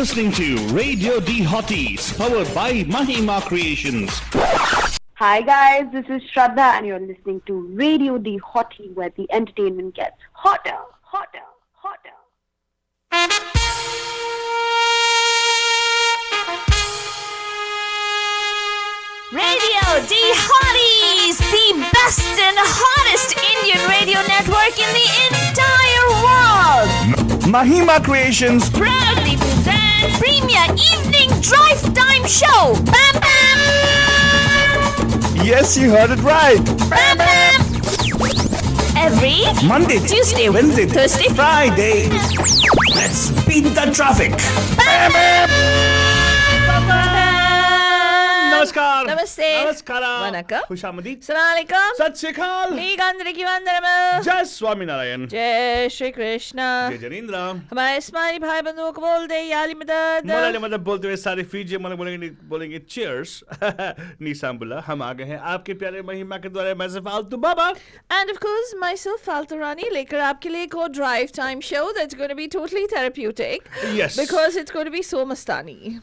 listening to Radio D Hotties, powered by Mahima Creations. Hi guys, this is Shraddha and you're listening to Radio D Hottie, where the entertainment gets hotter, hotter, hotter. Radio D Hotties, the best and hottest Indian radio network in the entire world. Mahima Creations Proudly present Premier Evening Drive Time Show. Bam Bam! Yes, you heard it right. Bam Bam! Every Monday, Tuesday, Wednesday, Thursday, Friday. Let's beat the traffic. Bam Bam! नमस्कार Namaste. नमस्कार Vanakkam. खुशामदी Assalamualaikum. सत श्री अकाल Meegandriki Vandanam. जय स्वामी नारायण जय श्री कृष्ण. जय जनेंद्र हमारे इस्माइली भाई बंधुओं को बोल दे याली मदद. मलाली मतलब बोलते हुए सारे फीजे मतलब बोलेंगे चीयर्स निशाम्बुला हम आ गए हैं आपके प्यारे महिमा के द्वारा मैं से फालतू बाबा And of course, myself, Faltu Rani, लेकर आपके लिए एक और drive time show that's going to be totally therapeutic. Yes. Because it's going to be so mastani.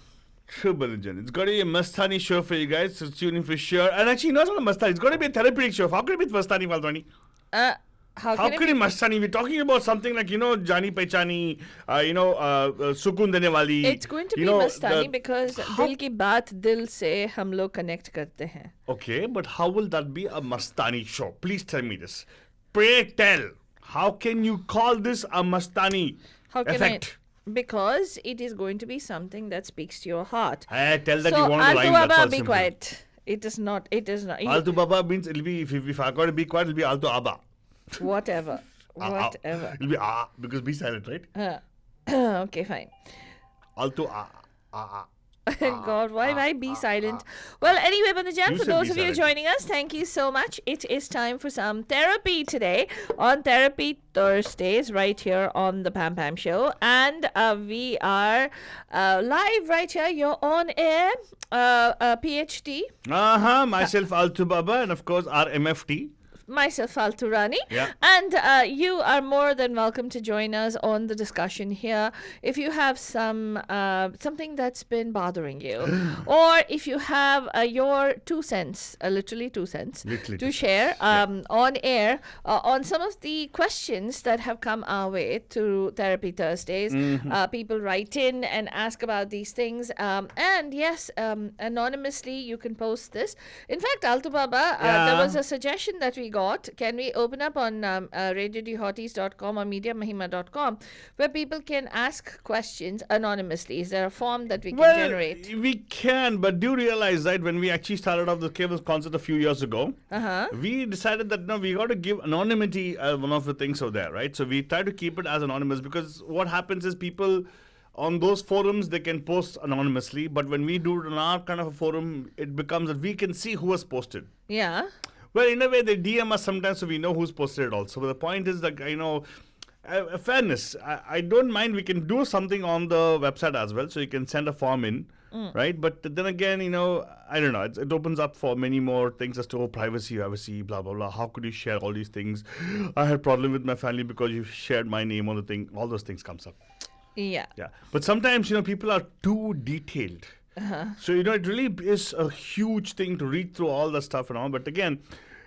True, Balanjan. It's going to be a Mastani show for you guys, so tune in for sure. And actually, not only Mastani, it's going to be a therapeutic show. How could it be Mastani, Valdwani? How How can could it it Mastani? We're talking about something like, Jani Pehchani, Sukun Dene Wali. It's going to be mastani because दिल की बात दिल से हम लोग connect करते हैं. Okay, but how will that be a Mastani show? Please tell me this. Pray tell. How can you call this a Mastani How can effect? Because it is going to be something that speaks to your heart. Hey, tell that So, you want to Altu rhyme. That's Baba, all be simple. quiet. It is not. Altu Baba means it'll be, if I got to be quiet, it'll be Altu Abba. Whatever. Ah, Whatever. It'll be because be silent, right? Okay, fine. Altu God, why be silent? Well, anyway, Bandajan, You for said those be of you silent. joining us, thank you so much. It is time for some therapy today on Therapy Thursdays right here on the Pam Pam Show. And we are live right here. You're on air, PhD. Myself, Altu Baba, and of course, our MFT. Myself, Faltu Rani. Yeah. And you are more than welcome to join us on the discussion here. If you have something that's been bothering you, or if you have your 2 cents, literally 2 cents, Literally to 2 share on air on some of the questions that have come our way through Therapy Thursdays. People write in and ask about these things. And yes, anonymously you can post this. In fact, Altu Baba, there was a suggestion that we got. Can we open up on radiodhotties.com or mediamahima.com where people can ask questions anonymously? Is there a form that we can generate? We can, but do realize, right, when we actually started off the Cables concert a few years ago, we decided that, no, we got to give anonymity one of the things over there, right? So we try to keep it as anonymous because what happens is people on those forums, they can post anonymously, but when we do it on our kind of a forum, it becomes that we can see who has posted. Yeah. Well, in a way, they DM us sometimes so we know who's posted it also. But the point is that, fairness. I don't mind. We can do something on the website as well. So you can send a form in, right? But then again, I don't know. It opens up for many more things as to privacy, blah, blah, blah. How could you share all these things? I had a problem with my family because you shared my name on the thing. All those things comes up. Yeah. Yeah. But sometimes, people are too detailed. So, it really is a huge thing to read through all the stuff and all. But again,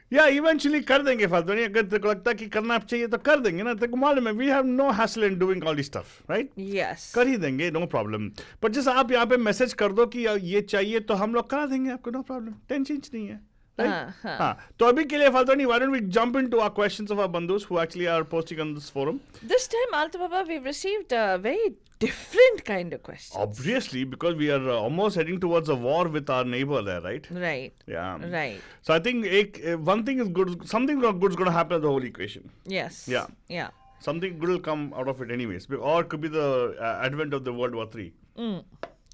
yeah, eventually कर देंगे फालतू नहीं अगर तेरे को लगता है कि करना चाहिए तो कर देंगे ना तेरे को मालूम है we have no hassle in doing all this stuff, right? Yes. कर ही देंगे, no problem. But just आप यहाँ पे मैसेज कर दो कि ये चाहिए तो हम लोग करा देंगे आपको, no problem. टेंशन नहीं है. Right? हाँ. तो अभी के लिए फालतू नहीं, why don't we jump into our questions of our bandhus who actually are posting on this forum? This time, Altu Baba, we've received a very different kind of questions. Obviously, because we are almost heading towards a war with our neighbor there, right? Right. Yeah. Right. So I think one thing is good, something good is going to happen to the whole equation. Yes. Yeah. Yeah. Something good will come out of it anyways. Or it could be the advent of the World War III.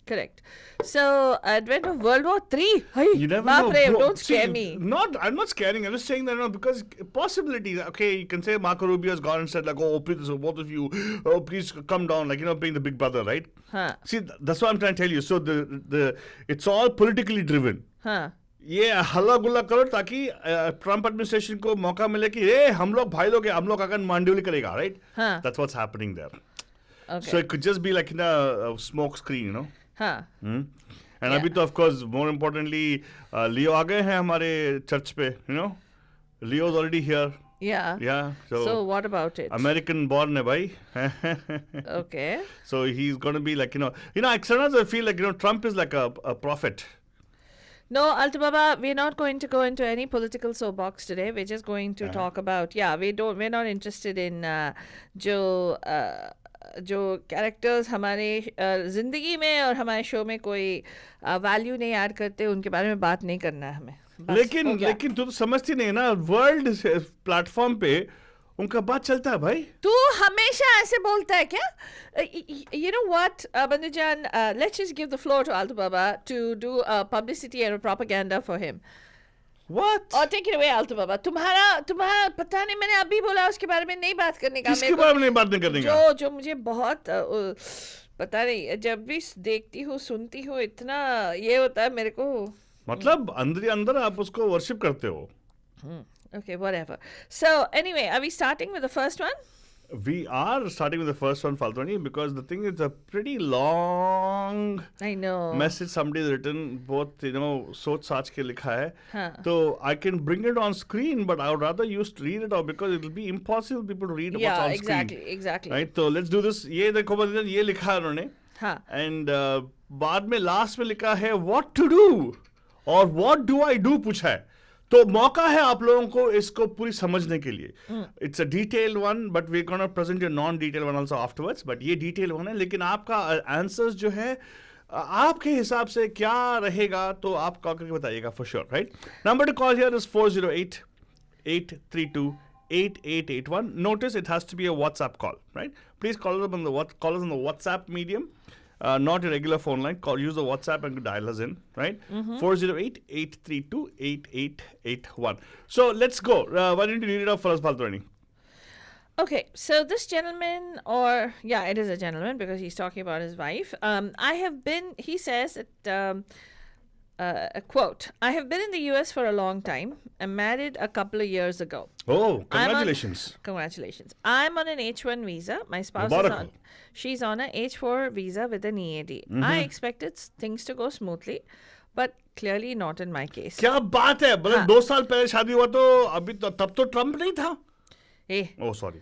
Correct. So, advent of World War III. You never know. Bro. Don't scare me. I'm not scaring. I'm just saying that, because possibilities. Okay, you can say Marco Rubio has gone and said, like, oh, please, both of you, oh, please come down, like, being the big brother, right? See, that's what I'm trying to tell you. So, it's all politically driven. ये हल्ला गुल्ला करो ताकि Trump administration को मौका मिले कि हम लोग भाई लोग हैं, हम लोग अगर मांडुली करेगा, right? That's what's happening there. Okay. So it could just be like in a smoke screen, you know. Huh. And Yeah. अभी तो of course more importantly Leo आ गए हैं हमारे church पे, you know. Leo's already here. Yeah. Yeah. So what about it? American born है भाई. Okay. So he's going to be like, sometimes I feel like, Trump is like a prophet. No, Altibaba, we're not going to go into any political soapbox today. We're just going to talk about, we're not interested in जो characters हमारे ज़िंदगी में और हमारे show में कोई value नहीं add करते उनके बारे में बात नहीं करना है हमें बस, हो गया। लेकिन तू तो समझती नहीं है ना, वर्ल्ड प्लेटफॉर्म पे उनका बात चलता है भाई। तू हमेशा ऐसे बोलता है क्या? You know what, Bandhujan, let's just give the floor to Altu Baba to do publicity and propaganda for him. What? और take it away, Altu Baba. तुम्हारा पता नहीं, मैंने अभी बोला उसके बारे में नहीं बात करने का। किसके बारे में नहीं बात नहीं करने का? जो मुझे बहुत पता नहीं, जब भी देखती हूँ सुनती हूँ इतना ये होता है मेरे को। मतलब अंदर ही अंदर आप उसको वर्शिप करते हो। Okay, whatever. So anyway, are we starting with the first one? We are starting with the first one, Faltoni, because the thing is a pretty long I know. message somebody's written, both, सोच साच के लिखा है. हाँ. So I can bring it on screen, but I would rather use to read it out because it will be impossible people to read what's on screen. Yeah, exactly. Right? So let's do this. ये देखो बंदे ये लिखा है उन्होंने. हाँ. And बाद में last में लिखा है what to do और what do I do पूछा है. तो मौका है आप लोगों को इसको पूरी समझने के लिए. It's a detailed one but we gonna present your non detail one also afterwards, but ये डिटेल वन है, लेकिन आपका आंसर्स जो है आपके हिसाब से क्या रहेगा तो आप कॉल करके बताइएगा for sure. Right, number two call here is 408-832-8881. Notice it has to be a WhatsApp call, right? Please call us on the WhatsApp medium. Not a regular phone line. Use the WhatsApp and dial us in, right? 408-832-8881. So let's go. Why don't you read it out for us, Faltoni? Okay, so this gentleman, it is a gentleman because he's talking about his wife. He says that, a quote, I have been in the US for a long time. I married a couple of years ago. Oh, congratulations. Congratulations. I'm on an H1 visa. My spouse she's on a H4 visa with an EAD. I expected things to go smoothly, but clearly not in my case. क्या बात है? मतलब 2 साल पहले शादी हुआ तो अभी तो तब तो ट्रम्प नहीं था. Oh, sorry.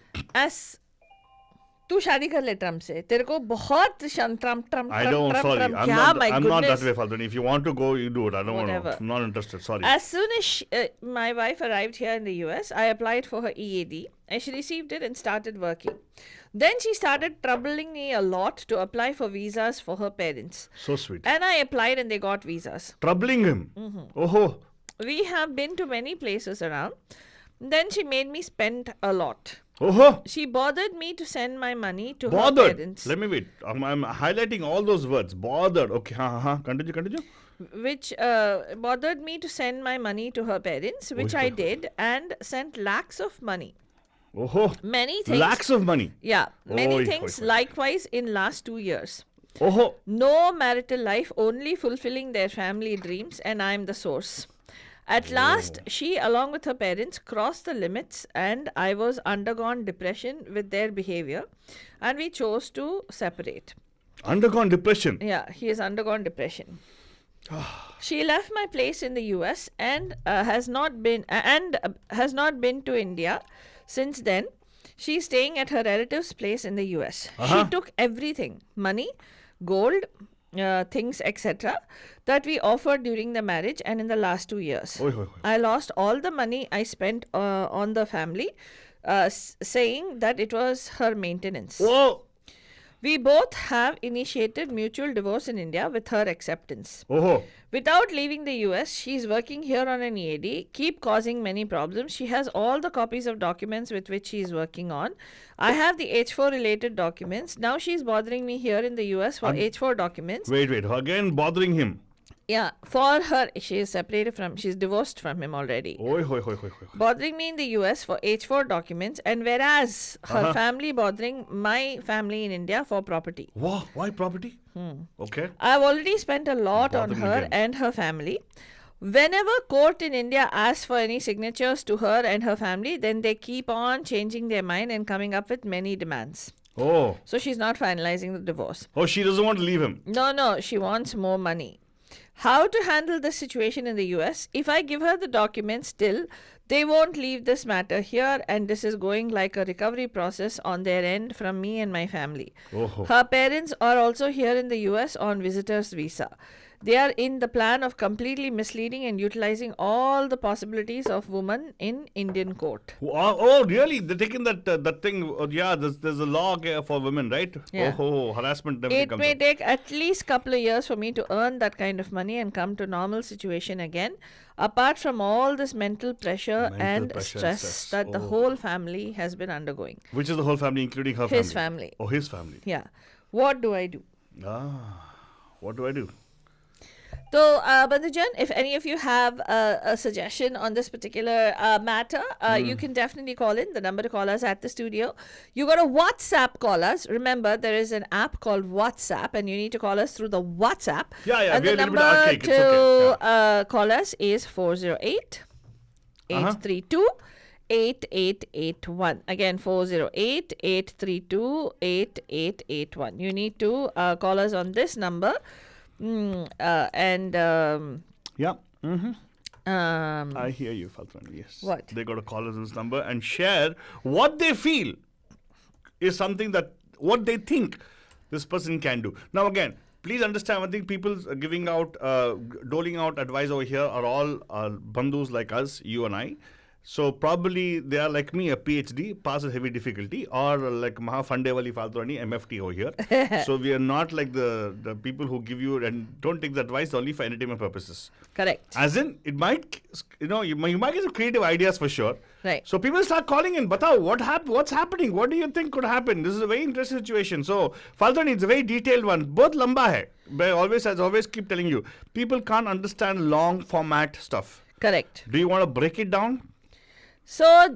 तू शादी कर ले ट्रम्प से, तेरे को बहुत Trump I don't, sorry. I'm not that way, Faltoni. If you want to go, you do it. I don't want to. I'm not interested. Sorry. As soon as my wife arrived here in the US, I applied for her EAD and she received it and started working. Then she started troubling me a lot to apply for visas for her parents. So sweet. And I applied and they got visas. Troubling him? Oh. We have been to many places around. Then she made me spend a lot. Oh. She bothered me to send my money to her parents. Let me wait. I'm highlighting all those words. Bothered. Okay. Continue. Which bothered me to send my money to her parents, which I did, and sent lakhs of money. Oh. Many things. Lakhs of money. Yeah. Many things likewise in last 2 years. Oh. No marital life, only fulfilling their family dreams, and I'm the source. At last, she, along with her parents, crossed the limits, and I was undergone depression with their behavior, and we chose to separate. Undergone depression? Yeah, he has undergone depression. She left my place in the US and has not been to India since then. She's staying at her relative's place in the US. She took everything, money, gold, things, etc., that we offered during the marriage and in the last 2 years. I lost all the money I spent on the family, saying that it was her maintenance. Whoa. We both have initiated mutual divorce in India with her acceptance. Oh. Without leaving the US, she's working here on an EAD, keep causing many problems. She has all the copies of documents with which she is working on. I have the H4 related documents. Now she's bothering me here in the US for H4 documents. Wait. Again bothering him. Yeah, for her, she's divorced from him already. Bothering me in the US for H4 documents, and whereas her family bothering my family in India for property. Wow, why property? Okay. I've already spent a lot on her and her family. Whenever court in India asks for any signatures to her and her family, then they keep on changing their mind and coming up with many demands. Oh. So she's not finalizing the divorce. Oh, she doesn't want to leave him. No, she wants more money. How to handle this situation in the US? If I give her the documents still, they won't leave this matter here, and this is going like a recovery process on their end from me and my family. Oh. Her parents are also here in the US on visitor's visa. They are in the plan of completely misleading and utilizing all the possibilities of women in Indian court. Oh, really? They're taking that thing. Yeah, there's a law for women, right? Yeah. Oh, harassment. And everything It comes may up. take at least couple of years for me to earn that kind of money and come to normal situation again. Apart from all this mental pressure Mental and pressure and stress stress. that the Oh. whole family has been undergoing. Which is the whole family, including her family? His family. Oh, his family. Yeah. What do I do? What do I do? So, Bandhujan, if any of you have a suggestion on this particular matter, you can definitely call in. The number to call us at the studio. You got to WhatsApp call us. Remember, there is an app called WhatsApp, and you need to call us through the WhatsApp. Yeah, And we're the a little bit number archaic. It's to okay. call us is 408 832 8881. Again, 408 832 8881. You need to call us on this number. Yeah. Mm-hmm. I hear you, Faltran. Yes. What? They got to call us on this number and share what they feel is something that what they think this person can do. Now, again, please understand one thing: people giving out, doling out advice over here are all bandhus like us, you and I. So probably they are like me, a PhD, pass with heavy difficulty, or like Maha Fande wali Faltrani, MFT over here. So we are not like the people who give you and don't take the advice only for entertainment purposes. Correct. As in, it might, you might get some creative ideas for sure. Right. So people start calling in, Batao, what's happening? What do you think could happen? This is a very interesting situation. So, Faltrani, it's a very detailed one. Both lamba hai. But as always keep telling you, people can't understand long format stuff. Correct. Do you want to break it down? So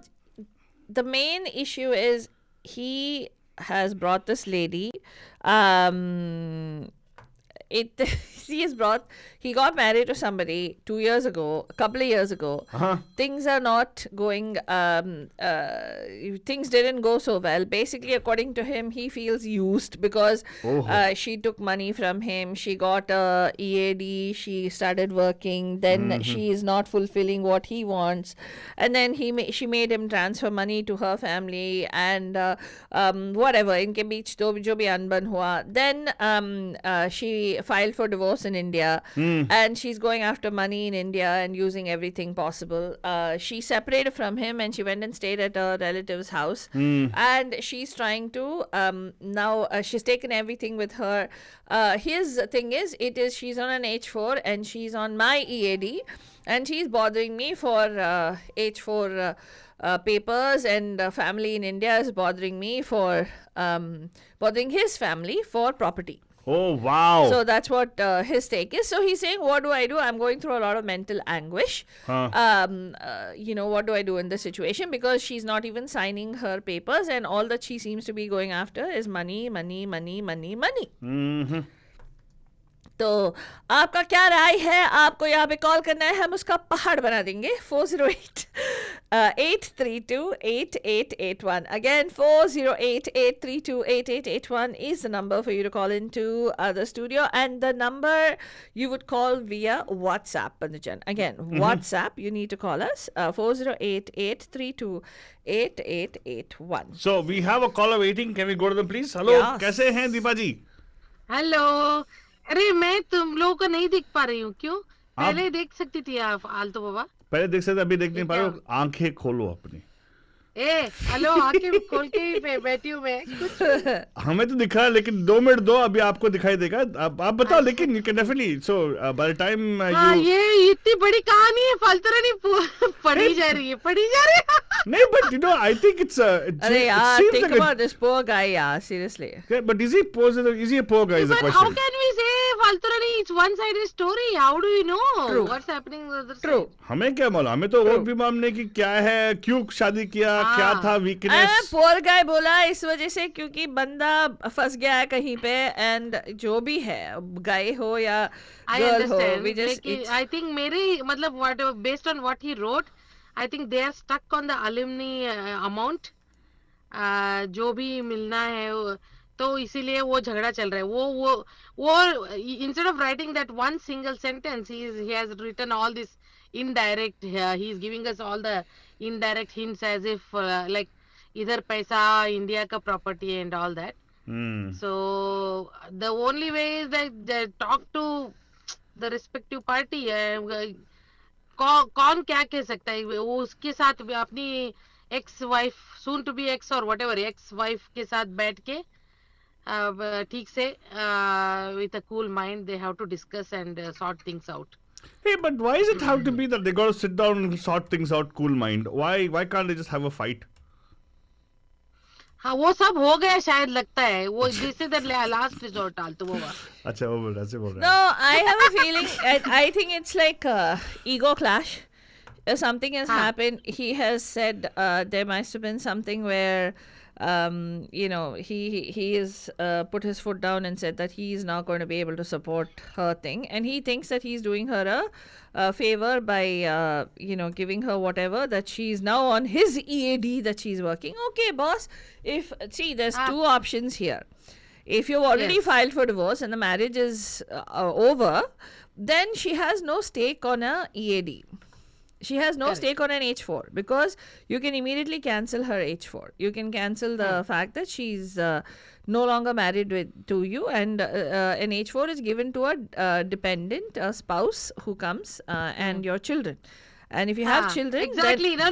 the main issue is he has brought this lady. He got married to somebody 2 years ago, a couple of years ago. Things are not going, things didn't go so well. Basically, according to him, he feels used because she took money from him. She got a EAD. She started working. Then she is not fulfilling what he wants. And then she made him transfer money to her family and whatever. Inke beech jo bhi anban hua. Then she filed for divorce in India. And she's going after money in India and using everything possible. She separated from him and she went and stayed at a relative's house. And she's trying to now she's taken everything with her. His thing is she's on an H4 and she's on my EAD and she's bothering me for H4 papers, and family in India is bothering me for bothering his family for property. Oh, wow. So that's what his take is. So he's saying, what do I do? I'm going through a lot of mental anguish. What do I do in this situation? Because she's not even signing her papers and all that she seems to be going after is money, money, money, money, money. Mm-hmm. तो आपका क्या राय है? आपको यहाँ पे call करना है, हम उसका पहाड़ बना देंगे. 408-832-8881. Again, 408-832-8881 is the number for you to call into the studio, and the number you would call via WhatsApp, Bandhujan. Again, WhatsApp, you need to call us, 408-832-8881. So we have a caller waiting. Can we go to them, please? Hello. Yes. कैसे हैं दीपा जी? Hello. अरे मैं तुम लोगों को नहीं देख पा रही हूँ. क्यों? पहले देख सकती थी आप आलतो बाबा. पहले देख सकते, अभी देख नहीं पा रहे हो. आंखें खोलो अपनी. हेलो, आंखें खोल के ही बैठी हूँ मैं. हमें तो दिखा है, लेकिन 2 मिनट दो, अभी आपको दिखाई देगा. आप बताओ. लेकिन you can definitely. So by the time ये इतनी बड़ी कहानी है, फालतू नहीं पढ़ी जा रही है. नहीं, but I think it's अरे यार, think about this poor guy, यार, seriously. Yeah, but is he a poor guy is the But question. how can we say फालतू it's one-sided story? How do we know True. what's happening on the other True. side? हमें क्या मालूम? हमें तो vote भी मामले की क्या है, क्यों शादी किया, क्या था वीकनेस. पोर गाय बोला इस वजह से क्योंकि बंदा फंस गया है कहीं पे, एंड जो भी है, गाय हो या गर्ल हो, we just I think मेरे मतलब based on what he wrote, I think they are stuck on the alumni amount. जो भी मिलना है तो इसीलिए वो झगड़ा चल रहा है. वो instead of writing that one single sentence, he has written all this indirect. He is giving us all the indirect hints as if like इधर पैसा इंडिया का property and all that. So the only way is that they talk to the respective party. कौन क्या कह सकता है, वो उसके साथ अपनी ex wife, soon to be ex और व्हाटएवर एक्स वाइफ के साथ बैठ के ठीक से with a cool mind they have to discuss and sort things out. Hey, but why does it have to be that they got to sit down and sort things out, cool mind? Why can't they just have a fight? हाँ वो सब हो गया शायद, लगता है वो जैसे लास्ट रिजॉर्ट डाल तो वो अच्छा वो बोल रहा है, बोल रहा है. No, I have a feeling. I think it's like ego clash. Something has happened. He has said there must have been something where he has put his foot down and said that he is not going to be able to support her thing, and he thinks that he's doing her a favor by giving her whatever, that she's now on his EAD that she's working. Okay, boss. There's two options here. If you've already filed for divorce and the marriage is over, then she has no stake on a EAD. She has no stake on an H4 because you can immediately cancel her H4. You can cancel the fact that she's no longer married to you, and an H4 is given to a dependent, a spouse who comes, and your children. And if you have children, exactly. No.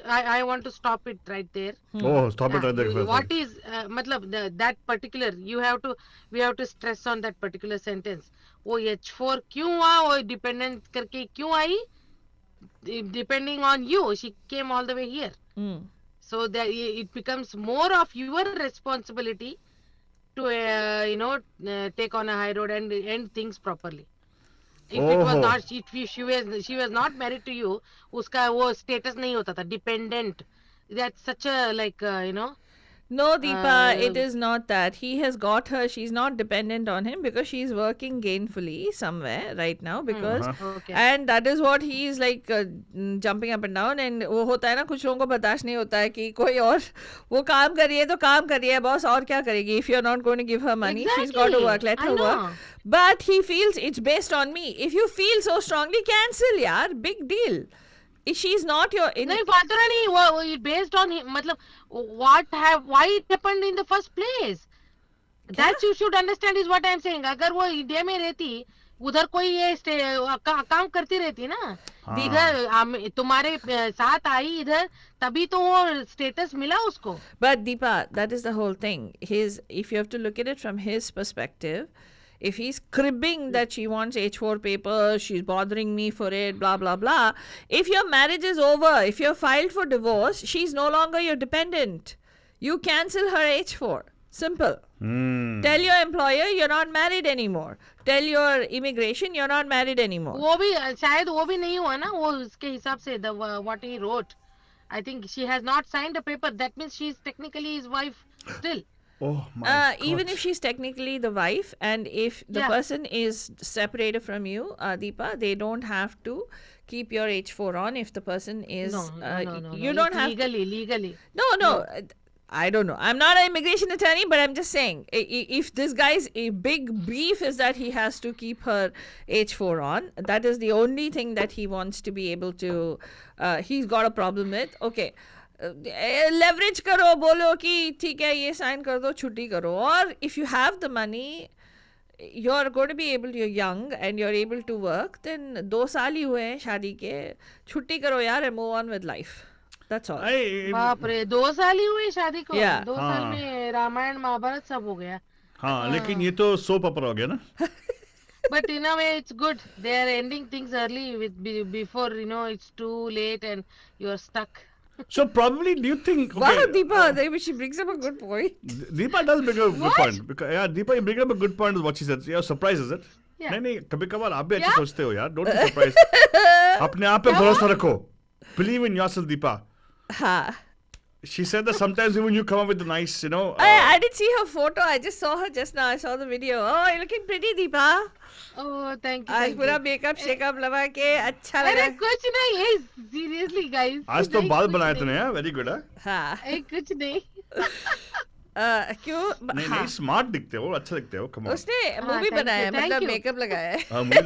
I want to stop it right there. Oh, stop it right there. What is that particular? We have to stress on that particular sentence. वो H4 क्यों हुआ? वो dependent करके क्यों आई? Depending on you, she came all the way here. So that it becomes more of your responsibility to take on a high road and end things properly. If it was not, she was not married to you, उसका वो status नहीं होता था, dependent. That's such a No, Deepa, it is not that. He has got her. She's not dependent on him because she's working gainfully somewhere right now. Because and that is what he is like jumping up and down. And वो होता है ना, कुछ लोगों को बर्दाश्त नहीं होता है कि कोई और वो काम कर रही है तो काम कर रही है, बॉस और क्या करेगी? If you're not going to give her money, she's got to work. Let her work. But he feels it's based on me. If you feel so strongly, cancel, yaar. Big deal. She's not your. नहीं फातरा नहीं, वो based on him. मतलब why it happened in the first place? That you should understand is what I am saying. अगर वो India में रहती, उधर कोई ये काम करती रहती ना, इधर तुम्हारे साथ आई इधर, तभी तो वो status मिला उसको. But Deepa, that is the whole thing. If you have to look at it from his perspective, if he's cribbing that she wants H4 papers, she's bothering me for it, blah, blah, blah. If your marriage is over, if you're filed for divorce, she's no longer your dependent. You cancel her H4. Simple. Tell your employer you're not married anymore. Tell your immigration you're not married anymore. वो भी शायद वो भी नहीं हुआ ना, वो उसके हिसाब से what he wrote. I think she has not signed a paper. That means she's technically his wife still. Oh my God. Even if she's technically the wife, and if the person is separated from you, Deepa, they don't have to keep your H4 on. If the person is, no. You don't have legally. No. I don't know. I'm not an immigration attorney, but I'm just saying, if this guy's big beef is that he has to keep her H4 on, that is the only thing that he wants to be able to. He's got a problem with. Okay. Leverage करो, बोलो कि ठीक है ये sign कर दो, छुट्टी करो. और if you have the money, you're going to be able to, you're young and you're able to work, then 2 साल ही हुए हैं शादी के, छुट्टी करो यार and move on with life. That's all. बाप रे, 2 साल ही हुए शादी को. 2 साल में रामायण महाभारत सब हो गया. हाँ, लेकिन ये तो soap opera हो गया ना. But in a way it's good. They are ending things early before it's too late and you're stuck. So probably, do you think? Okay, Wow, Deepa, she brings up a good point. Deepa does bring up a good point. Because, Deepa, you bring up a good point is what she said. You're surprised, is it? Yeah. नहीं, कभी-कभार आप भी अच्छे सोचते हो यार. Don't be surprised. अपने आप पे भरोसा रखो. Believe in yourself, Deepa. हाँ. She said that sometimes even you come up with a nice, I didn't see her photo. I just saw her just now. I saw the video. Oh, you're looking pretty, Deepa. Oh, thank you. आज thank पूरा you. Makeup shake up लगा के अच्छा अरे लगा. कुछ नहीं है सीरियसली गाइस आज तो बाल बनाए तूने यार, वेरी गुड है. हाँ. कुछ नहीं क्यों? नहीं हाँ. नहीं, स्मार्ट दिखते हो, अच्छा दिखते हो, कम ऑन. उसने हाँ, मूवी thank you, बनाया है, thank मतलब you. मेकअप लगाया है. हाँ, मुझे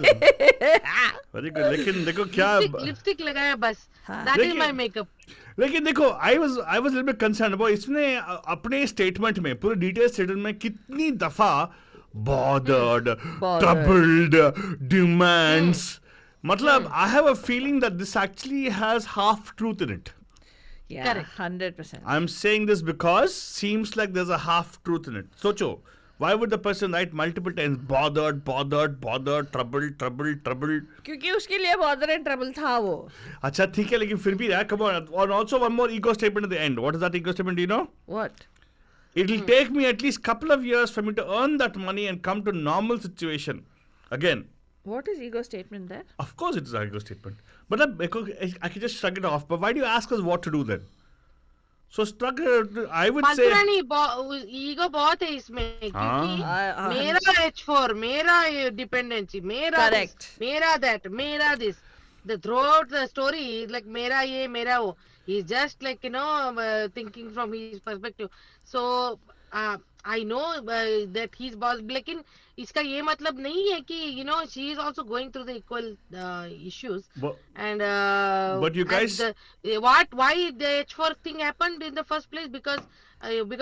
वेरी गुड. लेकिन देखो क्या, लिपस्टिक लगाया बस हाँ. दैट इज लेकिन- माय मेकअप लेकिन देखो I was little bit concerned about, इसने अपने स्टेटमेंट में, पूरे डिटेल स्टेटमेंट में कितनी दफा bothered, troubled, demands. मतलब I have a feeling that this actually has half truth in it. Yeah, Correct. 100%. I'm saying this because seems like there's a half truth in it. Socho, why would the person write multiple times bothered, troubled? क्योंकि उसके लिए bother and trouble था वो. अच्छा ठीक है, लेकिन फिर भी यार, come on. And also one more ego statement at the end. What is that ego statement? Do you know? What? It'll take me at least couple of years for me to earn that money and come to normal situation. Again, What is ego statement there? of course it is an ego statement. But I can just shrug it off. But why do you ask us what to do then? So I would say... नहीं ego बहुत है इसमें क्योंकि मेरा H4 मेरा dependency मेरा Correct. this, मेरा that मेरा this the throughout the story like मेरा ये मेरा वो he's just like thinking from his perspective so I know that he's boss लेकिन इसका ये मतलब नहीं है कि she is also going through the equal issues But- and but you guys- why the H4 thing happened in the first place because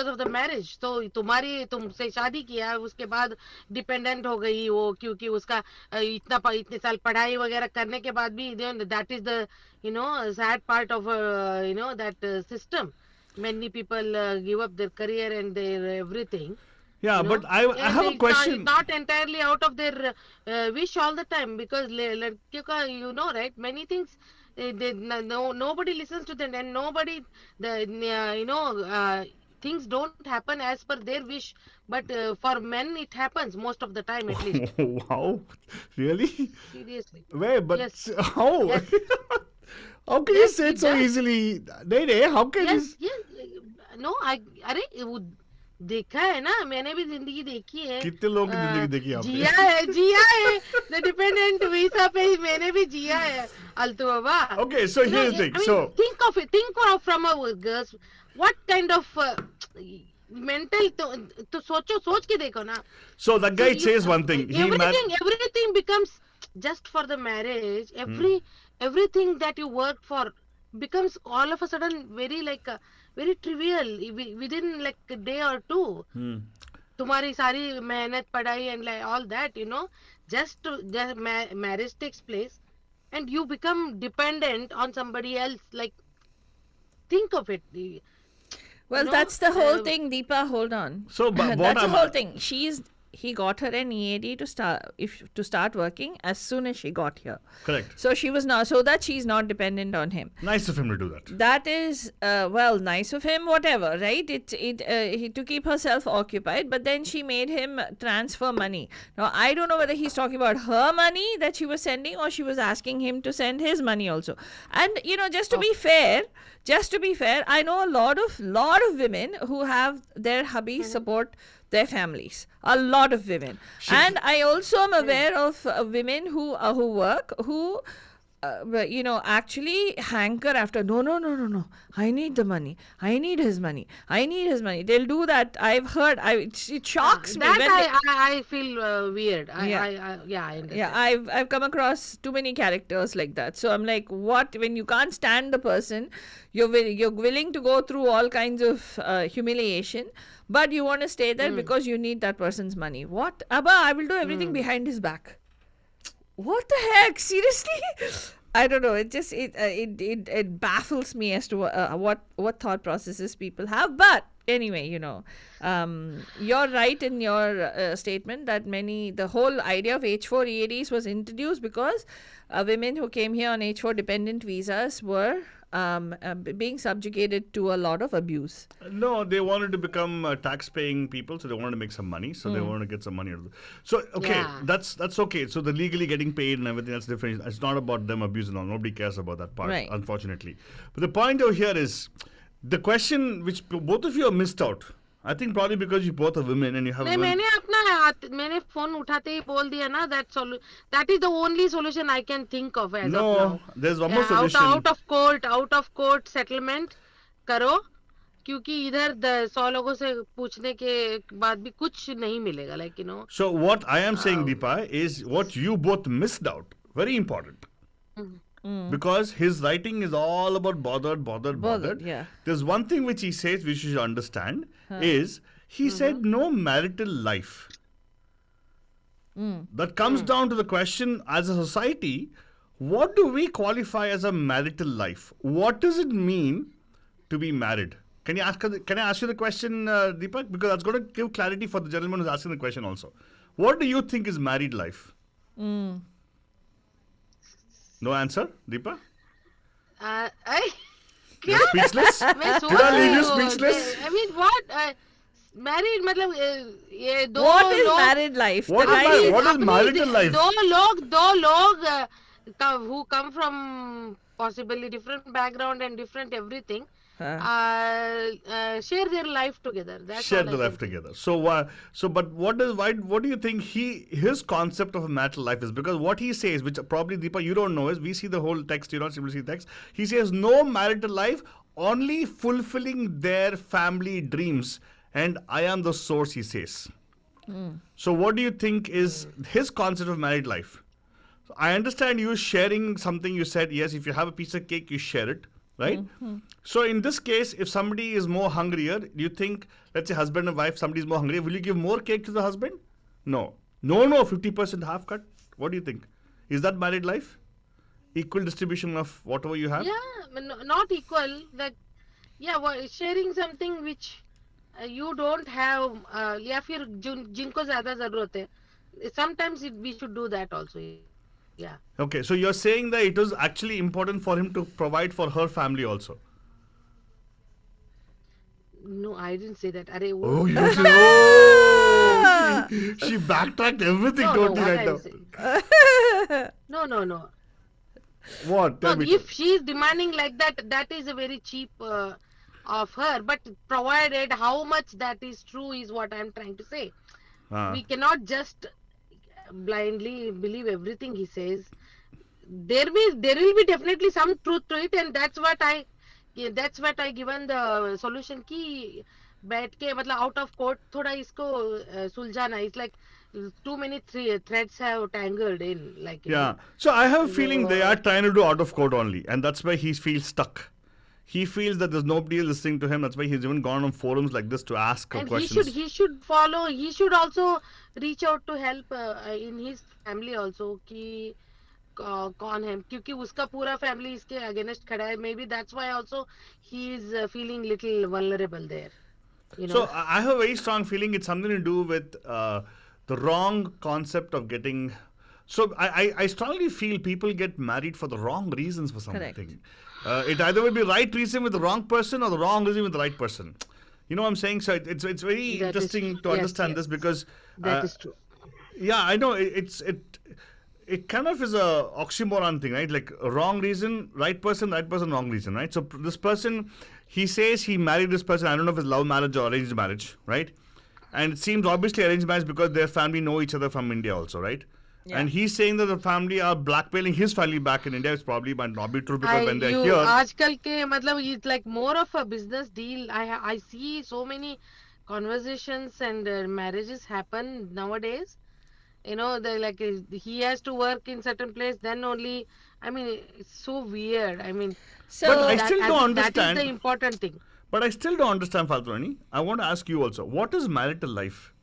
of the marriage so तुमसे शादी किया उसके बाद डिपेंडेंट हो गई वो क्योंकि उसका इतने साल पढ़ाई वगैरह करने के बाद भी that is the sad part of that system many people give up their career and their everything. Yeah, but I have a it's question. not entirely out of their wish all the time because लड़कियों का right many things nobody listens to them and nobody things don't happen as per their wish but for men it happens most of the time at least. Wow, really? Seriously. Wait, but Yes. how? Yes. How can you Yes, say it it so does. easily? नहीं, how can yes you? yes no अरे वो देखा है ना मैंने भी जिंदगी देखी है कितने लोगों की जिंदगी देखी आपने? जिया है the dependent visa पे मैंने भी जिया है अल्तु बाबा. Okay, so here's the thing. I mean, So think of from a girls what kind of mental तो सोच के देखो ना. so that guy You- says one thing. everything becomes just for the marriage. Everything that you worked for becomes all of a sudden very very trivial within like a day or two. तुम्हारी सारी मेहनत पढ़ाई and like all that just marriage takes place and you become dependent on somebody else like think of it. Well, No, that's the whole thing, Deepa. Hold on. So, but what that's the I'm- whole thing. He got her an EAD to start working as soon as she got here. correct. So she was not so that she's not dependent on him. Nice of him to do that. That is well, nice of him. Whatever, right? He to keep herself occupied, but then she made him transfer money. Now I don't know whether he's talking about her money that she was sending or she was asking him to send his money also. And just to be fair, I know a lot of women who have their hubbies support their families. A lot of women, and I also am aware of women who work who. Actually hanker after no. I need the money. I need his money. They'll do that. I've heard. It shocks me. That when I feel weird. I understand. yeah, I've come across too many characters like that. So I'm like, what? When you can't stand the person, you're willing to go through all kinds of humiliation, but you want to stay there because you need that person's money. What? Abba, I will do everything behind his back. What the heck? Seriously? I don't know. It just it baffles me as to what thought processes people have. But anyway, you're right in your statement that the whole idea of H4 EADs was introduced because women who came here on H4 dependent visas were being subjugated to a lot of abuse. No, they wanted to become tax-paying people, so they wanted to make some money. So they wanted to get some money out of it. So okay, Yeah. that's okay. So the legally getting paid and everything, that's different. It's not about them abusing. Nobody cares about that part, Right. unfortunately. But the point over here is, The question which both of you have missed out, I think probably because you both are women and you have नहीं मैंने अपना हाथ मैंने phone उठाते ही बोल दिया ना that is the only solution I can think of as of No, now. there's one more out solution. out of court settlement करो क्योंकि इधर 100 लोगों से पूछने के बाद भी कुछ नहीं मिलेगा like. So what I am saying, Deepa, is what you both missed out. Very important. Because his writing is all about bothered. Yeah. There's one thing which he says which you should understand is he said no marital life. That comes down to the question, as a society, what do we qualify as a marital life? What does it mean to be married? Can I ask you the question, Deepak? Because that's going to give clarity for the gentleman who's asking the question also. What do you think is married life? No answer, Deepa? क्या Speechless? मैं सोच Did I leave रही you हूँ. speechless? I mean what married मतलब ये दो What is लोग married life? What The is guy- what is marital life? दो लोग who come from possibly different background and different everything share their life together. That's Share all the I life can think. together. But what do you think his concept of a marital life is? Because what he says, which probably Deepa you don't know, is we see the whole text, you're not able to see the text. He says no marital life, only fulfilling their family dreams, and I am the source, he says. So what do you think is his concept of married life? So I understand you sharing something. You said yes, if you have a piece of cake, you share it, right? So in this case, if somebody is more hungrier, do you think, let's say husband and wife, somebody is more hungry, will you give more cake to the husband? No, 50% half cut. What do you think? Is that married life? Equal distribution of whatever you have? Yeah, not equal. Like, yeah, sharing something which you don't have, या फिर जिनको ज़्यादा ज़रूरत है. Sometimes we should do that also. Yeah. Okay, so you're saying that it was actually important for him to provide for her family also. No, I didn't say that. अरे वो. Oh, you said, oh! She backtracked everything No, totally what right now. I'm saying. No. What? No, Tell me. if she is demanding like that, that is a very cheap of her. But provided how much that is true is what I'm trying to say. Ah. We cannot just blindly believe everything he says. There will be definitely some truth to it, and that's what I given the solution कि बैठ के मतलब out of court थोड़ा इसको सुलझाना. It's like too many threads have tangled in like. Yeah. So I have a feeling they are trying to do out of court only, and that's why he feels stuck. He feels that there's nobody listening to him. That's why he's even gone on forums like this to ask And questions. he should follow. He should also reach out to help in his family also कि कौन है क्योंकि उसका पूरा family इसके against खड़ा है. Maybe that's why also he is feeling little vulnerable there. You know. So I have a very strong feeling it's something to do with the wrong concept of getting. So I strongly feel people get married for the wrong reasons for something. Correct. It either will be right reason with the wrong person or the wrong reason with the right person. You know what I'm saying? So it's very That is interesting true. to Yes, understand yes. this because That is true. yeah, I know it kind of is a oxymoron thing, right? Like a wrong reason, right person, wrong reason, right? So this person, he says he married this person. I don't know if it's love marriage or arranged marriage, right? And it seems obviously arranged marriage because their family know each other from India also, right? Yeah. And he's saying that the family are blackmailing his family back in India. It's probably might not be true because when they're here. आजकल के मतलब it's like more of a business deal. I see so many conversations and marriages happen nowadays. You know, they like he has to work in certain place. Then only, I mean, it's so weird. I mean, So But I still don't that understand. is the important thing. But I still don't understand, Faltrani. I want to ask you also. What is marital life?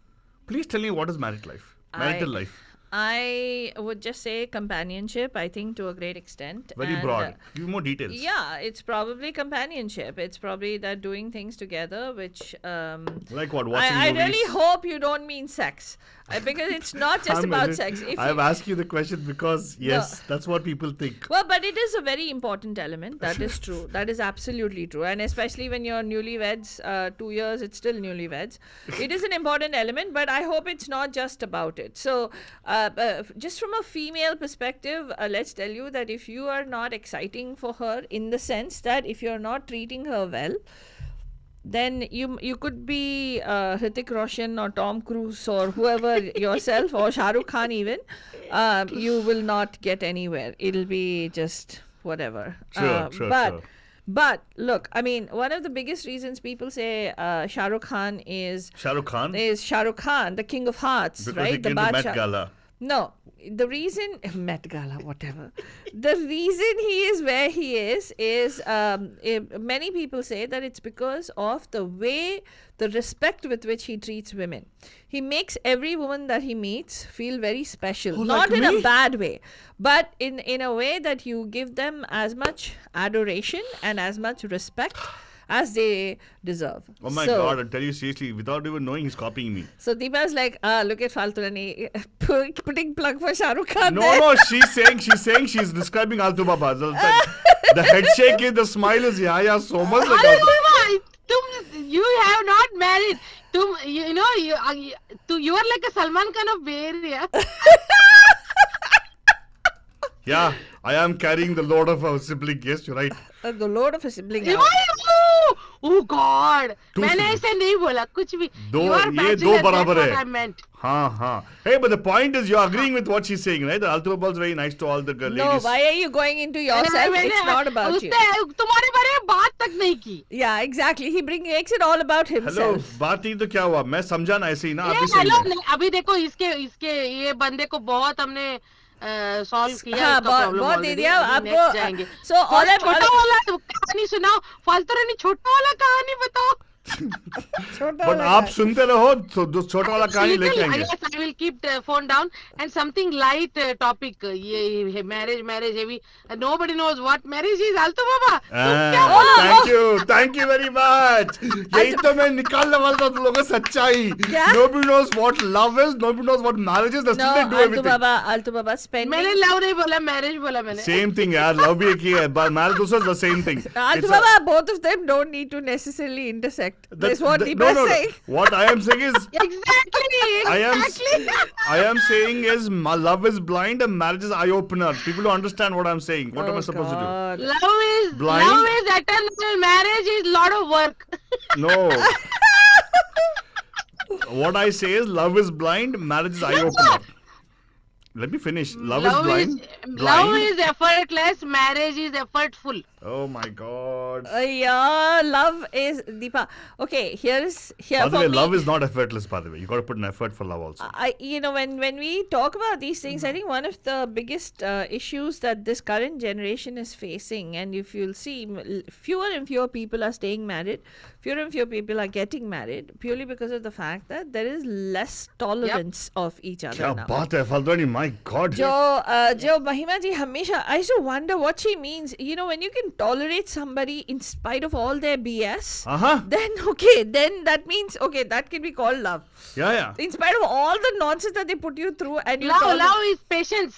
Please tell me what is marital life. Marital life. I would just say companionship, I think, to a great extent. Very And, broad. Give me more details. yeah, it's probably companionship. It's probably that doing things together, which Like what? Watching I movies? really hope you don't mean sex, because it's not just about sex. If I've you, asked you the question because, yes, that's what people think. well, but it is a very important element. That is true. That is absolutely true. And especially when you're newlyweds, 2 years, it's still newlyweds. It is an important element, but I hope it's not just about it. So just from a female perspective, let's tell you that if you are not exciting for her, in the sense that if you're not treating her well, then you could be Hrithik Roshan or Tom Cruise or whoever yourself, or Shah Rukh Khan even. You will not get anywhere. It'll be just whatever. But look, I mean, one of the biggest reasons people say Shah Rukh Khan is Shah Rukh Khan? is Shah Rukh Khan, the King of Hearts, Because right? he came to Met Badshah. Gala. No, the reason Met Gala, whatever. The reason he is where he is many people say that it's because of the way, the respect with which he treats women. He makes every woman that he meets feel very special, not like in me? a bad way, but in a way that you give them as much adoration and as much respect as they deserve. Oh my God, I tell you seriously, without even knowing, he's copying me. So Deepa's like, look at Falturani putting plug for Shah Rukh Khan. No, she's saying she's describing Altu Baba. The head shake is, the smile is, yeah, so much like अरे Altu. Baba, you have not married. You are like a Salman Khan of Bay Area. Yeah, I am carrying the load of a sibling. Yes, you're right. The load of a sibling. Oh God, Two मैंने siblings. ऐसे नहीं बोला कुछ भी. दो- You are ये bachelor, दो that's बराबर what है. I meant. Haan. Hey, but the point is, you're agreeing with what she's saying, right? The Altu Baba is very nice to all the ladies. No, why are you going into yourself? It's not about you. उसने तुम्हारे बारे में बात तक नहीं की. Yeah, exactly. He makes it all about Hello, himself. बात ही तो क्या हुआ? मैं समझा ना ऐसे ही ना, आप भी ये सही हेलो है. अभी देखो इसके ये बंदे को बहुत हमने सॉल्व किया हाँ, इसका प्रॉब्लम बहुत दे दिया नेक्स्ट आपको. जाएंगे. So all I'm छोटा वाला कहानी सुनाओ, फालतू रानी छोटा वाला कहानी बताओ. But आप सुनते रहो, तो जो छोटा वाला कहानी लेके आएंगे. Yes, I will keep the phone down and something light topic. ये marriage heavy. Nobody knows what marriage is. Altu Baba. तुम क्या बोलो? Thank you very much. यही तो मैं निकालने वाला था तुम लोगों से सच्चाई. क्या? Nobody knows what love is. Nobody knows what marriage is. They No, still they do everything. Altu Baba spending. मैंने love नहीं बोला, marriage बोला मैंने. Same thing, यार. Love भी एक ही है, but marriage also is the same thing. Altu It's Baba, both of them don't need to necessarily intersect. That's what Deepa no, is saying. What I am saying is, Exactly. I am saying is, my love is blind and marriage is eye opener. People don't understand what I'm saying. What am I supposed to God. Blind? Love is eternal. Marriage is lot of work. do? No. What I say is, love is blind, marriage is eye opener. Let me finish. Love is blind. Love is effortless. Marriage is effortful. Oh my God. Yeah, love is Deepa. Okay, here By the for way, me. love is not effortless. By the way, you got to put an effort for love also. When we talk about these things, I think one of the biggest issues that this current generation is facing, and if you'll see, fewer and fewer people are staying married, fewer and fewer people are getting married, purely because of the fact that there is less tolerance of each other क्या now. बात है फाल्तू, my God. जो महिमा जी हमेशा, I used to wonder what she means. You know, when you can tolerate somebody in spite of all their BS, then that means, that can be called love. Yeah. In spite of all the nonsense that they put you through, and you Love is patience.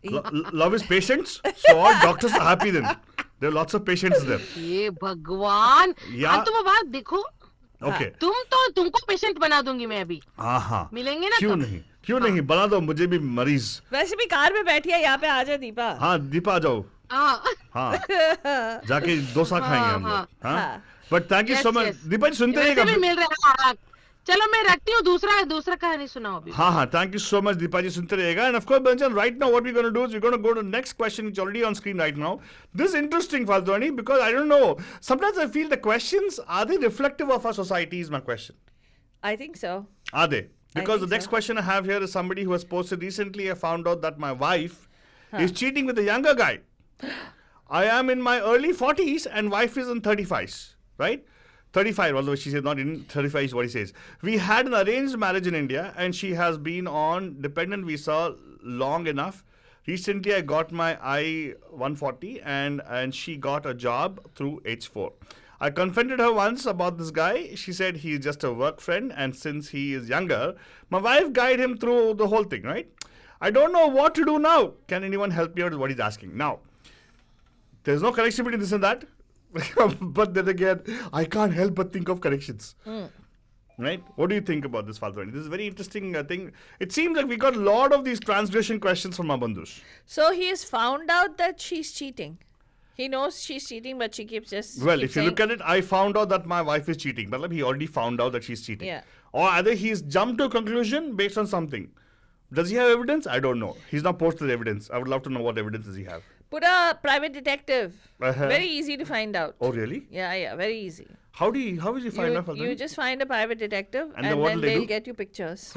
Love is patience. So all doctors are happy then. There are lots of patients there. ये भगवान. Yeah. तुम बात देखो. Okay. तुमको patient बना दूंगी मैं अभी. हाँ. मिलेंगे ना क्यों नहीं बना दो मुझे भी मरीज. वैसे भी कार में बैठी है, यहाँ पे आ जा दीपा. हाँ दीपा आ जाओ. हाँ जाके डोसा खाएंगे हम लोग. हाँ but thank you so much. Deepa ji सुनते वैसे भी रहिएगा. मिल रहा है. चलो मैं रखती हूँ, दूसरा कहानी सुनाओ अभी. हाँ thank you so much Deepa ji, सुनते रहिएगा. एंड ऑफ कोर्स बंचन, right now what we gonna do is we gonna go to next question which already on screen right now. This interesting फाल्तुआनी, because I don't know, sometimes I feel the questions are they reflective of our society is my question. I think so. Are they? Because the think next so. question I have here is somebody who has posted recently. I found out that my wife is cheating with a younger guy. I am in my early 40s and wife is in 35s, right? 35, although she says not in 35 is what he says. We had an arranged marriage in India and she has been on dependent visa long enough. Recently, I got my I-140 and she got a job through H4. I confronted her once about this guy. She said he's just a work friend, and since he is younger, my wife guided him through the whole thing, right? I don't know what to do now. Can anyone help me out with what he's asking? Now, there's no connection between this and that. But then again, I can't help but think of connections. Right? What do you think about this, Faltwani? This is very interesting thing. It seems like we got a lot of these transgression questions from our bandhus. So he has found out that she's cheating. He knows she's cheating, but she keeps just. Well, keeps if you look at it, I found out that my wife is cheating. But he already found out that she's cheating. Yeah. Or either he's jumped to a conclusion based on something. Does he have evidence? I don't know. He's not posted evidence. I would love to know what evidence does he have. Put a private detective. Uh-huh. Very easy to find out. Oh, really? Yeah, very easy. How does he find out? You just find a private detective And and then what then will they they'll do? get you pictures.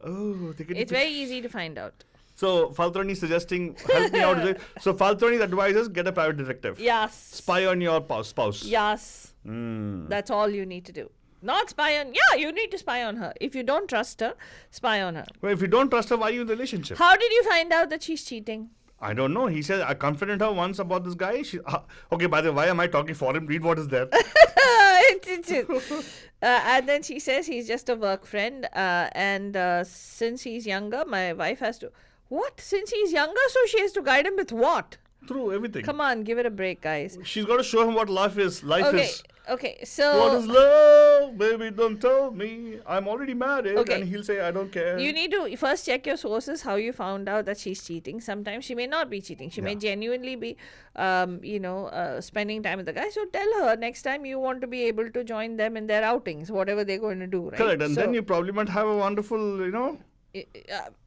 Oh, they get It's very easy to find out. So, Faltwani is suggesting, help me out. So, Faltwani advises, get a private detective. Yes. Spy on your spouse. Yes. Mm. That's all you need to do. Not spy on. Yeah, you need to spy on her. If you don't trust her, spy on her. Well, if you don't trust her, why are you in the relationship? How did you find out that she's cheating? I don't know. He said, I confronted her once about this guy. Okay, by the way, why am I talking for him? Read what is there. And then she says he's just a work friend. And since he's younger, my wife has to. What? Since he's younger, so she has to guide him with what? Through everything. Come on, give it a break, guys. She's got to show him what life is. Life is. Okay, so. What is love? Baby, don't tell me. I'm already married. Okay. And he'll say, I don't care. You need to first check your sources, how you found out that she's cheating. Sometimes she may not be cheating. She may genuinely be, spending time with the guy. So tell her next time you want to be able to join them in their outings, whatever they're going to do, right? Correct. And So- then you probably might have a wonderful,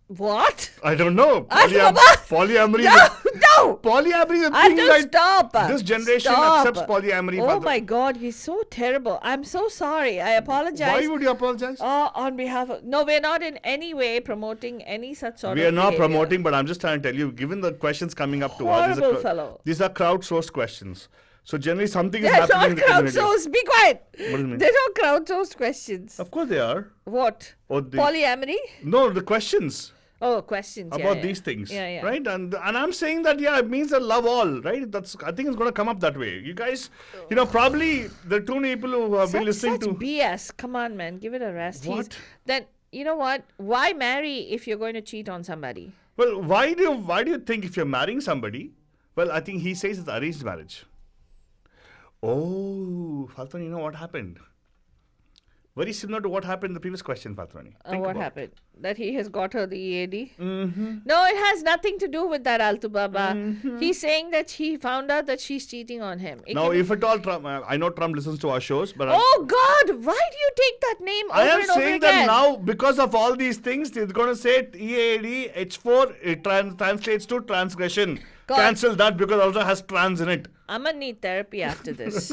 What? I don't know. Baba! Polyamory. No! Polyamory is a I thing have like to stop. this generation Stop. accepts polyamory. Oh Father. my God, he's so terrible. I'm so sorry. I apologize. Why would you apologize? On behalf of... No, we're not in any way promoting any such sort We of are not behavior. promoting, but I'm just trying to tell you, given the questions coming up to Horrible us, fellow. these are crowdsourced questions. So generally something is They're happening not in the community. crowdsourced. Be quiet. What do you mean? They're not crowdsourced questions. Of course they are. What? Or the- Polyamory? No, the questions Oh, questions. about yeah. these things. Yeah. Right? And I'm saying that, it means that love all, right? I think it's going to come up that way. You guys, probably there are too many people who have been listening Such to... BS. Come on, man. Give it a rest. What? Then, you know what? Why marry if you're going to cheat on somebody? Well, why do you think if you're marrying somebody, well, I think he says it's arranged marriage. Oh, Faltwani, you know what happened? Very similar to what happened in the previous question, Faltwani. Think What about it. happened? That he has got her the EAD? Mm-hmm. No, it has nothing to do with that, Altu Baba. He's saying that he found out that she's cheating on him. It Now, can- if at all Trump, I know Trump listens to our shows, but Oh, God! Why do you take that name over I am and over saying again? that now, because of all these things, it's going to say EAD, H4, it translates to transgression. God. Cancel that because it also has trans in it. I'm gonna need therapy after this.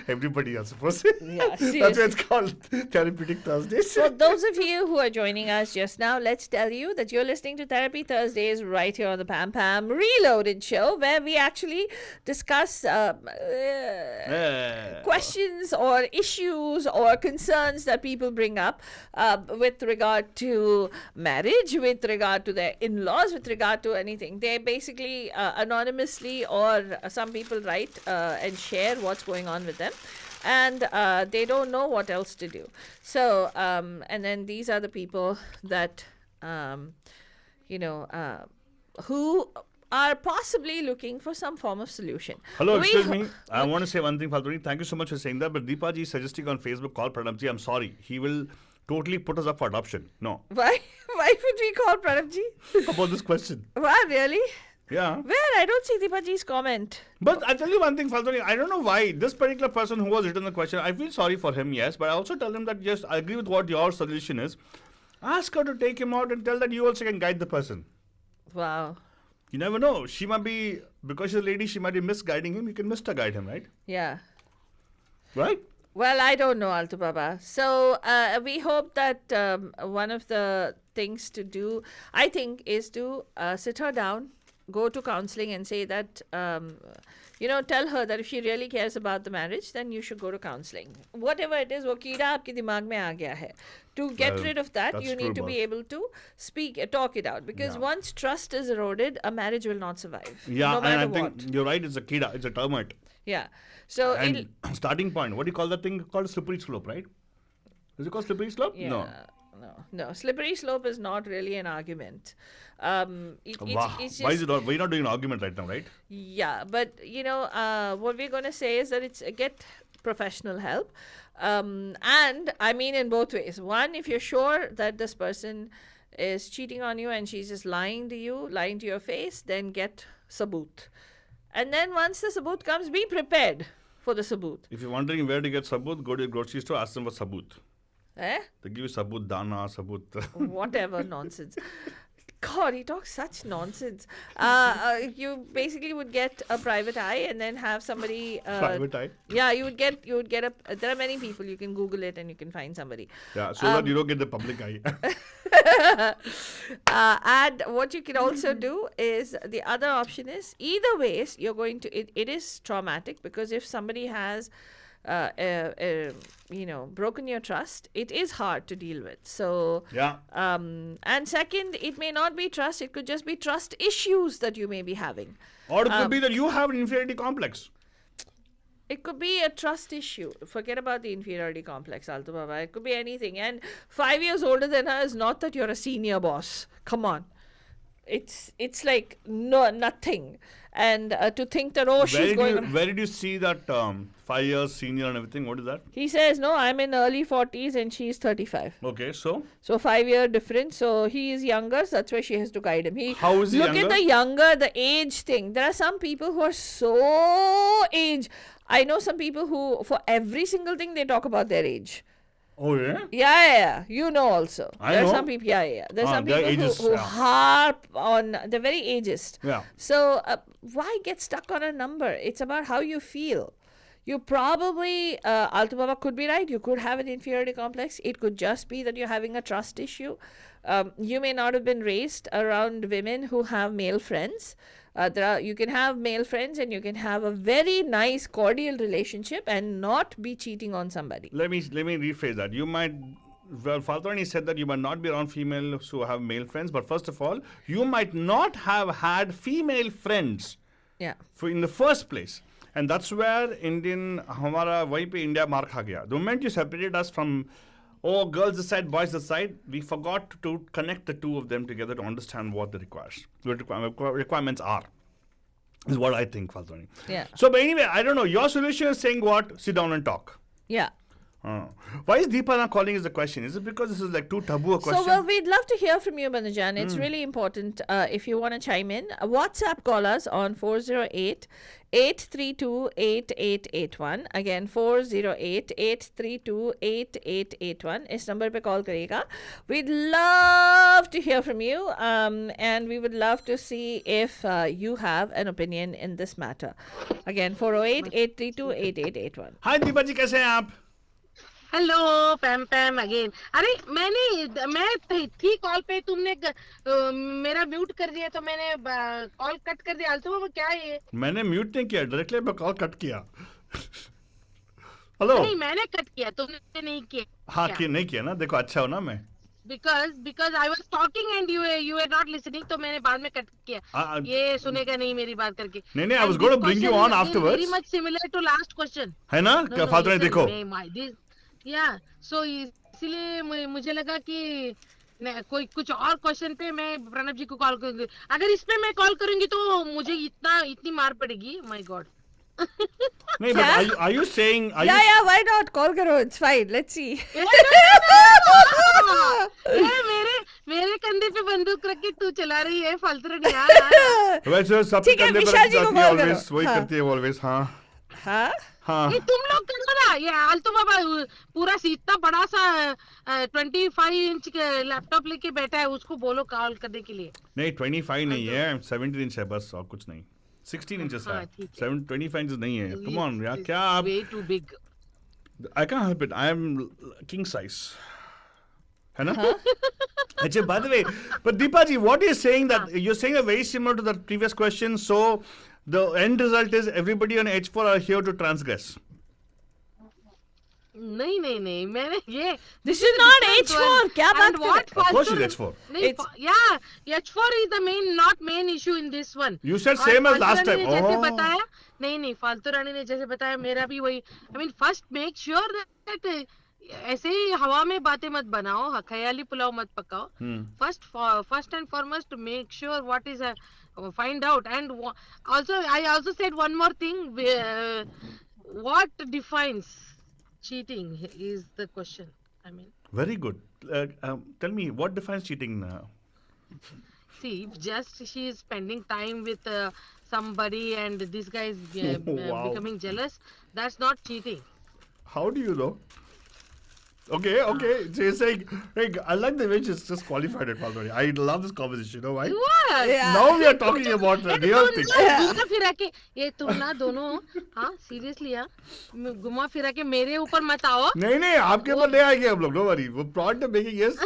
Everybody else supposed to. Yeah, That's why seriously. it's called Therapeutic Thursdays. For those of you who are joining us just now, let's tell you that you're listening to Therapy Thursdays right here on the Pam Pam Reloaded show, where we actually discuss questions or issues or concerns that people bring up with regard to marriage, with regard to their in-laws, with regard to anything. They basically anonymously, or some people write and share what's going on with them. And they don't know what else to do. So, and then these are the people that, who are possibly looking for some form of solution. Hello, We excuse ho- me. I want to say one thing, Faltwani. Thank you so much for saying that. But Deepaji is suggesting on Facebook, call Pranabji. I'm sorry. He will totally put us up for adoption. No. Why would we call Pranabji? About this question. Why, really? Yeah. Where? I don't see Deepaji's comment. But I'll tell you one thing, Faltwani. I don't know why this particular person who was written the question, I feel sorry for him, yes. But I also tell him that, yes, I agree with what your solution is. Ask her to take him out and tell that you also can guide the person. Wow. You never know. She might be, because she's a lady, she might be misguiding him. You can guide him, right? Yeah. Right? Well, I don't know, Altu Baba. So we hope that one of the things to do, I think, is to sit her down, go to counseling and say that, tell her that if she really cares about the marriage, then you should go to counseling. Whatever it is, wo keeda aapke dimag mein aa gaya hai. To get Well, rid of that, that's you true, need to be boss. able to talk it out. Because Yeah. once trust is eroded, a marriage will not survive. Yeah, no and matter I what. think you're right. It's a kida. It's a termite. Yeah. So it'll, And starting point. What do you call that thing? Called slippery slope, right? Is it called slippery slope? yeah. No. Slippery slope is not really an argument. Wow. It's Why is just, it not? We're not doing an argument right now, right? yeah, but what we're going to say is that professional help. And I mean in both ways. One, if you're sure that this person is cheating on you and she's just lying to you, lying to your face, then get sabut. And then once the sabut comes, be prepared for the sabut. If you're wondering where to get sabut, go to your grocery store, ask them for sabut. Eh? They give you sabut dana, sabut. Whatever nonsense. God, he talks such nonsense. You basically would get a private eye and then have somebody. Private eye? Yeah, you would get a. There are many people. You can Google it and you can find somebody. Yeah, so that you don't get the public eye. And what you can also do is the other option is either ways you're going to. It is traumatic because if somebody has. Broken your trust, it is hard to deal with. So, Yeah. and second, it may not be trust, it could just be trust issues that you may be having. Or it could be that you have an inferiority complex. It could be a trust issue. Forget about the inferiority complex, Alto Baba. It could be anything. And 5 years older than her is not that you're a senior boss. Come on. It's like nothing. And to think that, she's going... Where did you see that 5 years senior and everything? What is that? He says, no, I'm in early 40s and she's 35. Okay, so? So 5-year difference. So he is younger, so that's why she has to guide him. How is he Look younger? at the age thing. There are some people who are so age. I know some people who, for every single thing, they talk about their age. Oh, yeah? Yeah. You know also. I There are know. some people, There's some they're people ageist, who yeah. harp on, they're very ageist. Yeah. So why get stuck on a number? It's about how you feel. You probably, Alto Baba could be right. You could have an inferiority complex. It could just be that you're having a trust issue. You may not have been raised around women who have male friends. You can have male friends and you can have a very nice cordial relationship and not be cheating on somebody. Let me rephrase that. You might... Well, Faltoni said that you might not be around females who have male friends, but first of all, you might not have had female friends Yeah. in the first place. And that's where हमारा वहीं पे India मार खा गया. The moment you separated us from, girls this side, boys this side, we forgot to connect the two of them together to understand what the requirements are. Is what I think, Faltoni. Yeah. So, but anyway, I don't know. Your solution is saying what? Sit down and talk. Yeah. Why is Deepa not calling is the question? Is it because this is like too taboo a question? So, well, we'd love to hear from you, Banujan. It's really important if you want to chime in. WhatsApp call us on 408-832-8881. Again, 408-832-8881. इस number पे call करिएगा. We'd love to hear from you, and we would love to see if you have an opinion in this matter. Again, 408-832-8881. Hi Deepa ji, कैसे हैं आप? Hello पैम again. अरे मैं थी call पे, तुमने मेरा म्यूट कर दिया तो मैंने कॉल कट कर दिया. आल्तो बाबा क्या है ये? मैंने म्यूट नहीं किया, डायरेक्टली मैं कॉल कट किया. हेलो. नहीं, मैंने कट किया, तुमने नहीं किया. हाँ कि नहीं किया ना, देखो अच्छा हो ना मैं. Because I was talking and you were not listening, तो मैंने बाद में कट किया. ये सुनेगा नहीं मेरी बात करके. नहीं, I was going to bring you on afterwards. Very much similar to last question. है ना? क्या फालतू नहीं देखो. Yeah, so इसलिए मुझे लगा कि कोई कुछ और क्वेश्चन पे मैं प्रणब जी को कॉल करूंगी. अगर इस पे मैं कॉल करूंगी तो मुझे इतनी मार पड़ेगी. My God. नहीं, but are you saying? Yeah, why not? Call करो, it's fine. Let's see. मेरे कंधे पे बंदूक रख के तू चला रही है, फालतू नहीं यार. वैसे सबके कंधे पे रख जाती है always, वही करती है always. हाँ. ये तुम लोग करो ना. ये आल्तो बाबा पूरा इतना बड़ा सा 25 इंच लैपटॉप लेके बैठा है, उसको बोलो कॉल करने के लिए. नहीं 25 नहीं है, 17 इंच है बस, और कुछ नहीं. 16 inches है, 25 inches नहीं है. Come on यार, क्या आप? Way too big. I can't help it. I am king size. है ना? अच्छा, by the way, but Deepa ji, what you're saying that you're saying are very similar to the previous question. So the end result is everybody on H4 are here to transgress. नहीं मैंने ये This is not H4. क्या बात कर रहे हैं? Of course it's H4. Yeah, H4 is the main issue in this one. You said same as last time. जैसे बताया, नहीं फालतू रानी ने जैसे बताया, मेरा भी वही. I mean, first make sure that ऐसे ही हवा में बातें मत बनाओ, ख्याली पुलाव मत पकाओ. First and foremost, make sure what is find out. And I also said one more thing. what defines cheating is the question. I mean, Very good. Tell me, what defines cheating? see, if just she is spending time with somebody and this guy is Wow. becoming jealous, that's not cheating. How do you know? Okay. So you're saying, hey, I like the way she's just qualified it, Falguni. I love this conversation. You know why? What? Yeah. Now we are talking about real things. घुमा फिरा के ये तुम ना दोनों हाँ seriously हाँ घुमा फिरा के मेरे ऊपर मत आओ. नहीं आपके ऊपर नहीं आएंगे हम लोग. Don't worry. वो point I'm making is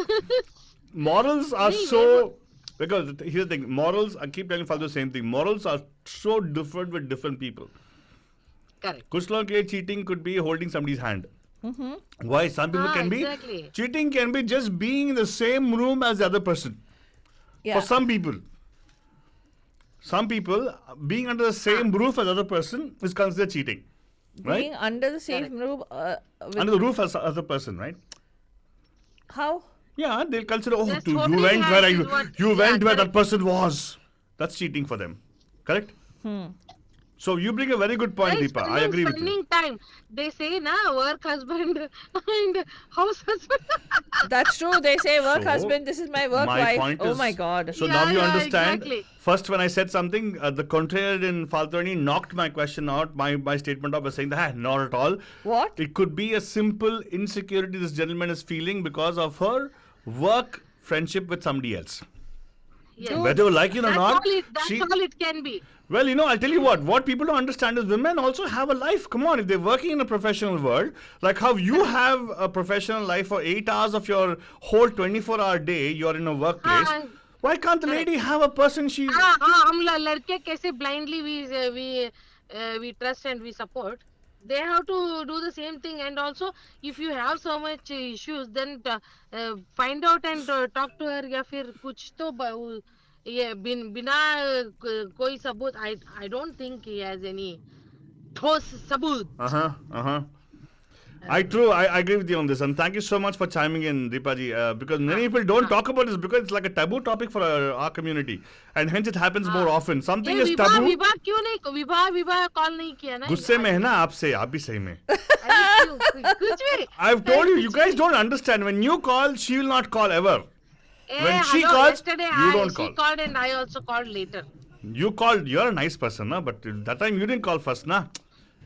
morals are नहीं, so, because here's the thing, morals, I keep telling Falguni the same thing. Morals are so different with different people. Correct. कुछ लोगों के लिए cheating could be holding somebody's hand. Why? Some people can be. Exactly. Cheating can be just being in the same room as the other person. Yeah. For some people. Some people, being under the same roof as the other person is considered cheating. Right? Being under the same roof. Under the roof as the other person, right? How? Yeah, they'll consider, oh, Just you holding went where hands is what- you went yeah, where that correct. person was. That's cheating for them. Correct? So you bring a very good point, Hey, Deepa. I agree with you. spending time. They say na work husband and house husband. That's true. They say work So, husband. This is my work my wife. point Oh is- my God. So Yeah, now you yeah, understand. exactly. First, when I said something, the contrarian Faltoni knocked my question out, my statement off by saying that not at all. What? It could be a simple insecurity this gentleman is feeling because of her work friendship with somebody else. Yes. Whether you like it or That's not, all it can be. well, I'll tell you what people don't understand is women also have a life. Come on, if they're working in a professional world, like how you have a professional life for 8 hours of your whole 24-hour day, you're in a workplace. हाँ. Why can't the lady have a person she... हाँ हम लड़के कैसे blindly we trust and we support. They have to do the same thing, and also if you have so much issues, then find out and talk to her. या फिर कुछ तो ये बिना कोई सबूत. I don't think he has any ठोस सबूत. I agree with you on this, and thank you so much for chiming in, Deepa because many people don't talk about this because it's like a taboo topic for our community, and hence it happens more often. Something ये is taboo. विवाह क्यों नहीं विवाह call नहीं किया ना. गुस्से में है ना आपसे, आप भी सही में. अरे क्यों? कुछ भी. I've told you guys don't understand. When you call, she will not call ever. When she hello, calls, yesterday you don't she call. called and I also called later. You called. You're a nice person, na? But that time you didn't call first, na?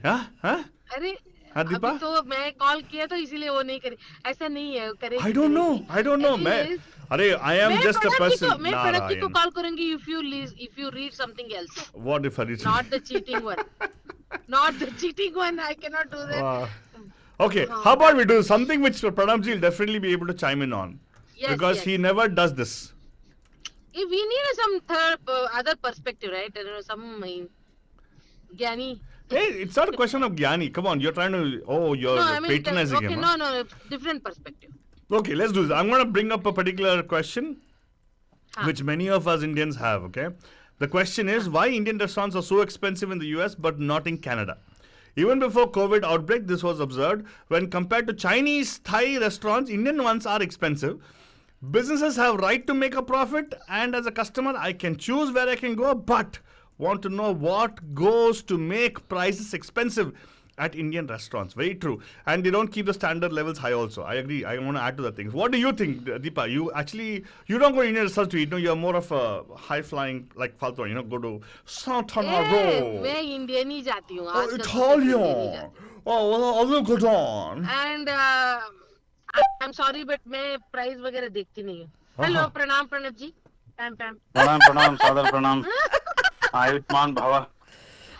Huh? अरे हाँ, दीपा? अभी तो मैं call किया तो इसीलिए वो नहीं करी. ऐसा नहीं है करेगी. I don't know. मैं, अरे, I am just a person. मैं प्रणति को Narayan. कॉल करूंगी if you read something else. What if I read Not the cheating one. Not the cheating one. I cannot do that. Okay, how about we do something which Pranamji will definitely be able to chime in on. Yes, Because yes. he never does this. If we need some third other perspective, right? Some Gyani. Hey, it's not a question of Gyani. Come on, you're trying to, you're No, I mean, patronizing okay, him. Huh? no, different perspective. Okay, let's do this. I'm going to bring up a particular question Huh. which many of us Indians have, okay? The question is, why Indian restaurants are so expensive in the US but not in Canada? Even before COVID outbreak, this was observed. When compared to Chinese, Thai restaurants, Indian ones are expensive. Businesses have right to make a profit, and as a customer, I can choose where I can go, but want to know what goes to make prices expensive at Indian restaurants. Very true. And they don't keep the standard levels high also. I agree. I want to add to that thing. What do you think, Deepa? You don't go to Indian restaurants to eat. No, you're more of a high-flying, like Falto, go to Santana Row. मैं Indian ही जाती हूँ. Oh, आजकल तो Indian ही Italian. जाती Oh, well, good on. हूँ. And I'm sorry, but मैं price वगैरह देखती नहीं हूँ. हेलो प्रणाम प्रणव जी. पैम प्रणाम सादर प्रणाम. आयुष्मान भव.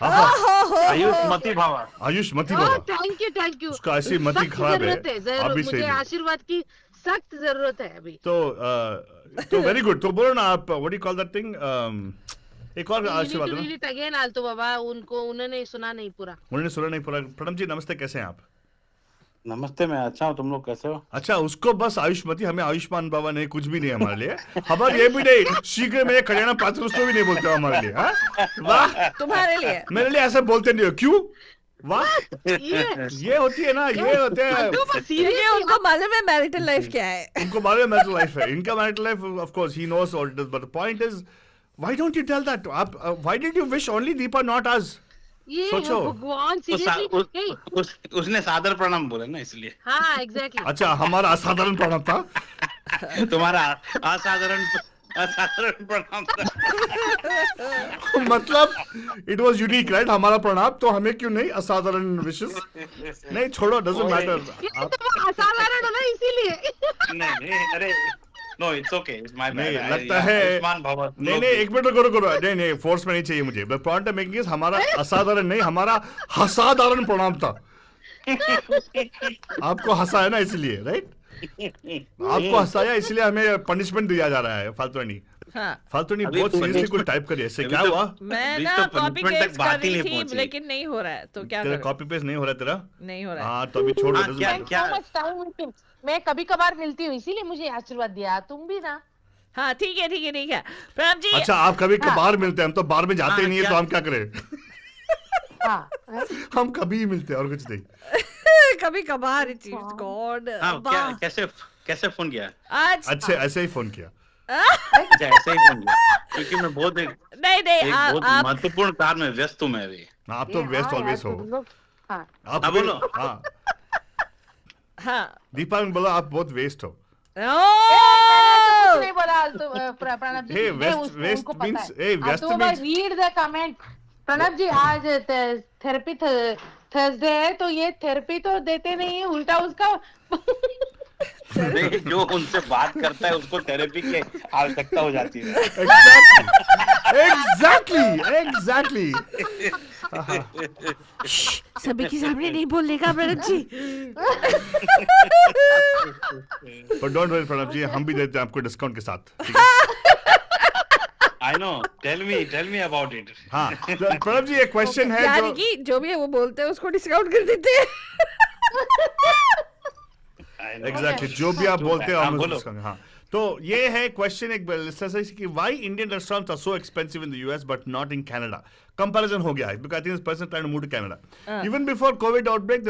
आयुष्मती भव. Ayushmati Oh, Baba. thank you. उसका ऐसी मति सख्त खराब है. जरूरत है. आप भी मुझे सही में. आशीर्वाद की सख्त जरूरत है अभी. तो वेरी गुड. तो बोलो ना आप, what do you call that thing? एक और You need आशीर्वाद to दो ना. read it again, आलतू बाबा. उन्होंने सुना नहीं पूरा. उन्होंने सुना नहीं पूरा. प्रणम जी नमस्ते, कैसे हैं आप? नमस्ते, मैं अच्छा हूँ. तुम लोग कैसे हो? अच्छा, उसको बस आयुष्मती, हमें आयुष्मान बाबा नहीं, कुछ भी नहीं हमारे लिए. हमारे ये भी नहीं, शीघ्र में कल्याण पात्र उसको भी नहीं बोलते हमारे लिए. हाँ? वाह, तुम्हारे लिए. मेरे लिए ऐसा बोलते नहीं हो. क्यों? वाह, ये ये होती है ना, ये होते हैं. क्योंकि उनको मालूम है मैरिटल लाइफ क्या है. उनको मालूम है मैरिटल लाइफ है. इनका marital life, of course, he knows what it is. But the point is, why don't you tell that? Why did you wish only Deepa, not us? ये सोचो। भगवान उस, उस, सीरियसली उसने सादर प्रणाम बोला ना इसलिए हाँ एग्जैक्टली अच्छा, हमारा असाधारण प्रणव था। तुम्हारा असाधारण असाधारण प्रणाम था। मतलब इट वाज यूनिक, राइट? हमारा प्रणाम, तो हमें क्यों नहीं असाधारण विशेष? नहीं छोड़ो, डजंट मैटर। आप तो असाधारण हो ना इसीलिए नहीं अरे no it's okay it's my bad नहीं लगता है। आयुष्मान भव नहीं नहीं, एक मिनट करो करो, नहीं नहीं, फोर्स में नहीं चाहिए मुझे। The point I making is हमारा असाधारण नहीं, हमारा असाधारण प्रणाम था। आपको हंसाया ना इसलिए, राइट? आपको हंसाया इसलिए हमें पनिशमेंट दिया जा रहा है, फालतू नहीं। हाँ फालतू नहीं, अभी बहुत तो सीरियसली कुछ punishment- टाइप करिए। ऐसे अभी क्या तो- हुआ? मैं अभी ना तो कॉपी punishment तक पेस्ट बात कर ही रही नहीं थी पहुंची। लेकिन नहीं हो रहा है, तो क्या तेरा करूं? कॉपी पेस्ट नहीं हो रहा है तेरा? नहीं हो रहा है। हाँ तो अभी छोड़ दो, हाँ, doesn't क्या matter। क्या so much time with him. मैं कभी कभार मिलती हूँ इसीलिए मुझे आशीर्वाद दिया तुम भी ना हाँ ठीक है ठीक है ठीक है प्रणव जी। अच्छा, आप कभी हाँ। बाहर मिलते हैं, हम तो बाहर में जाते ही हाँ, नहीं है, तो क्या- हम क्या करें? हाँ हम कभी ही मिलते हैं और कुछ नहीं। कभी कभार गॉड हाँ क्या कैसे कैसे फोन किया आज अच्छे ऐसे ही फोन किया। अच्छा ऐसे ही फोन किया क्योंकि मैं बहुत एक नहीं नहीं बहुत आप महत्वपूर्ण कार्य में व्यस्त हूँ मैं अभी हाँ, आप तो वेस्ट ऑलवेज हो। हाँ आप हाँ, बोलो। हाँ, हाँ दीपा ने बोला आप बहुत वेस्ट हो। कुछ नहीं बोला तो प्रणब जी Hey, नहीं, West- West उनको पता means- है hey, अब West तो means- read the comment Pranab ji आज थेरेपी थर्सडे है तो ये थेरेपी तो देते नहीं है उल्टा उसका नहीं जो उनसे बात करता है उसको थेरेपी की आवश्यकता हो जाती है एग्जैक्टली एग्जैक्टली। सभी के सामने नहीं बोलने का प्रणव जी। पर डोंट वरी प्रणब जी, हम भी देते हैं आपको डिस्काउंट के साथ, ठीक है? I know tell me about it हाँ तो प्रणब जी, एक क्वेश्चन है यानी जो कि जो भी है वो बोलते हैं उसको डिस्काउंट कर देते हैं। एग्जैक्टली जो भी आप बोलते हैं हाँ, हम बोलो। उसको discount, हाँ। तो ये है क्वेश्चन एक लिस्टर से कि why Indian restaurants are so expensive in the US but not in Canada. Comparison हो गया है because I think this person trying to move to Canada. Even before covid outbreak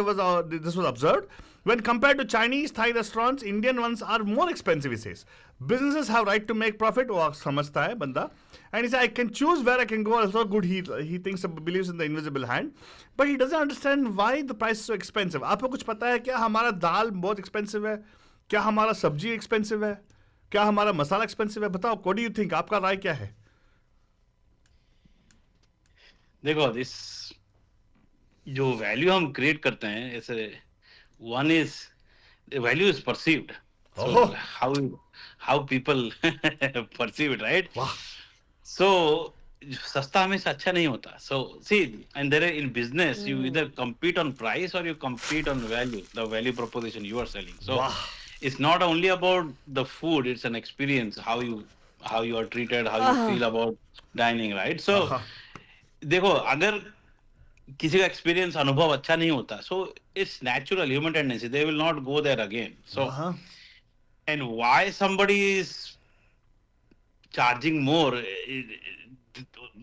this was observed. When compared to Chinese Thai restaurants, Indian ones are more expensive, he says. Businesses have right to make profit. वो समझता है बंदा. And he said, I can choose where I can go. Also good, he thinks, believes in the invisible hand. But he doesn't understand why the price is so expensive. आपको कुछ पता है क्या हमारा दाल बहुत expensive है? क्या हमारा सब्जी expensive है? क्या हमारा मसाला expensive है? बताओ, what do you think? आपका राय क्या है? देखो दिस जो वैल्यू हम क्रिएट करते हैं ऐसे one is value is perceived Oh. How people perceive it right वाह। सो सस्ता हमेशा अच्छा नहीं होता so see and there in business you either compete on price or you compete on value the value proposition you are selling so Wow. it's not only about the food it's an experience how you are treated how you feel about dining right so देखो अगर किसी का experience अनुभव अच्छा नहीं होता so it's natural human tendency they will not go there again so and why somebody is charging more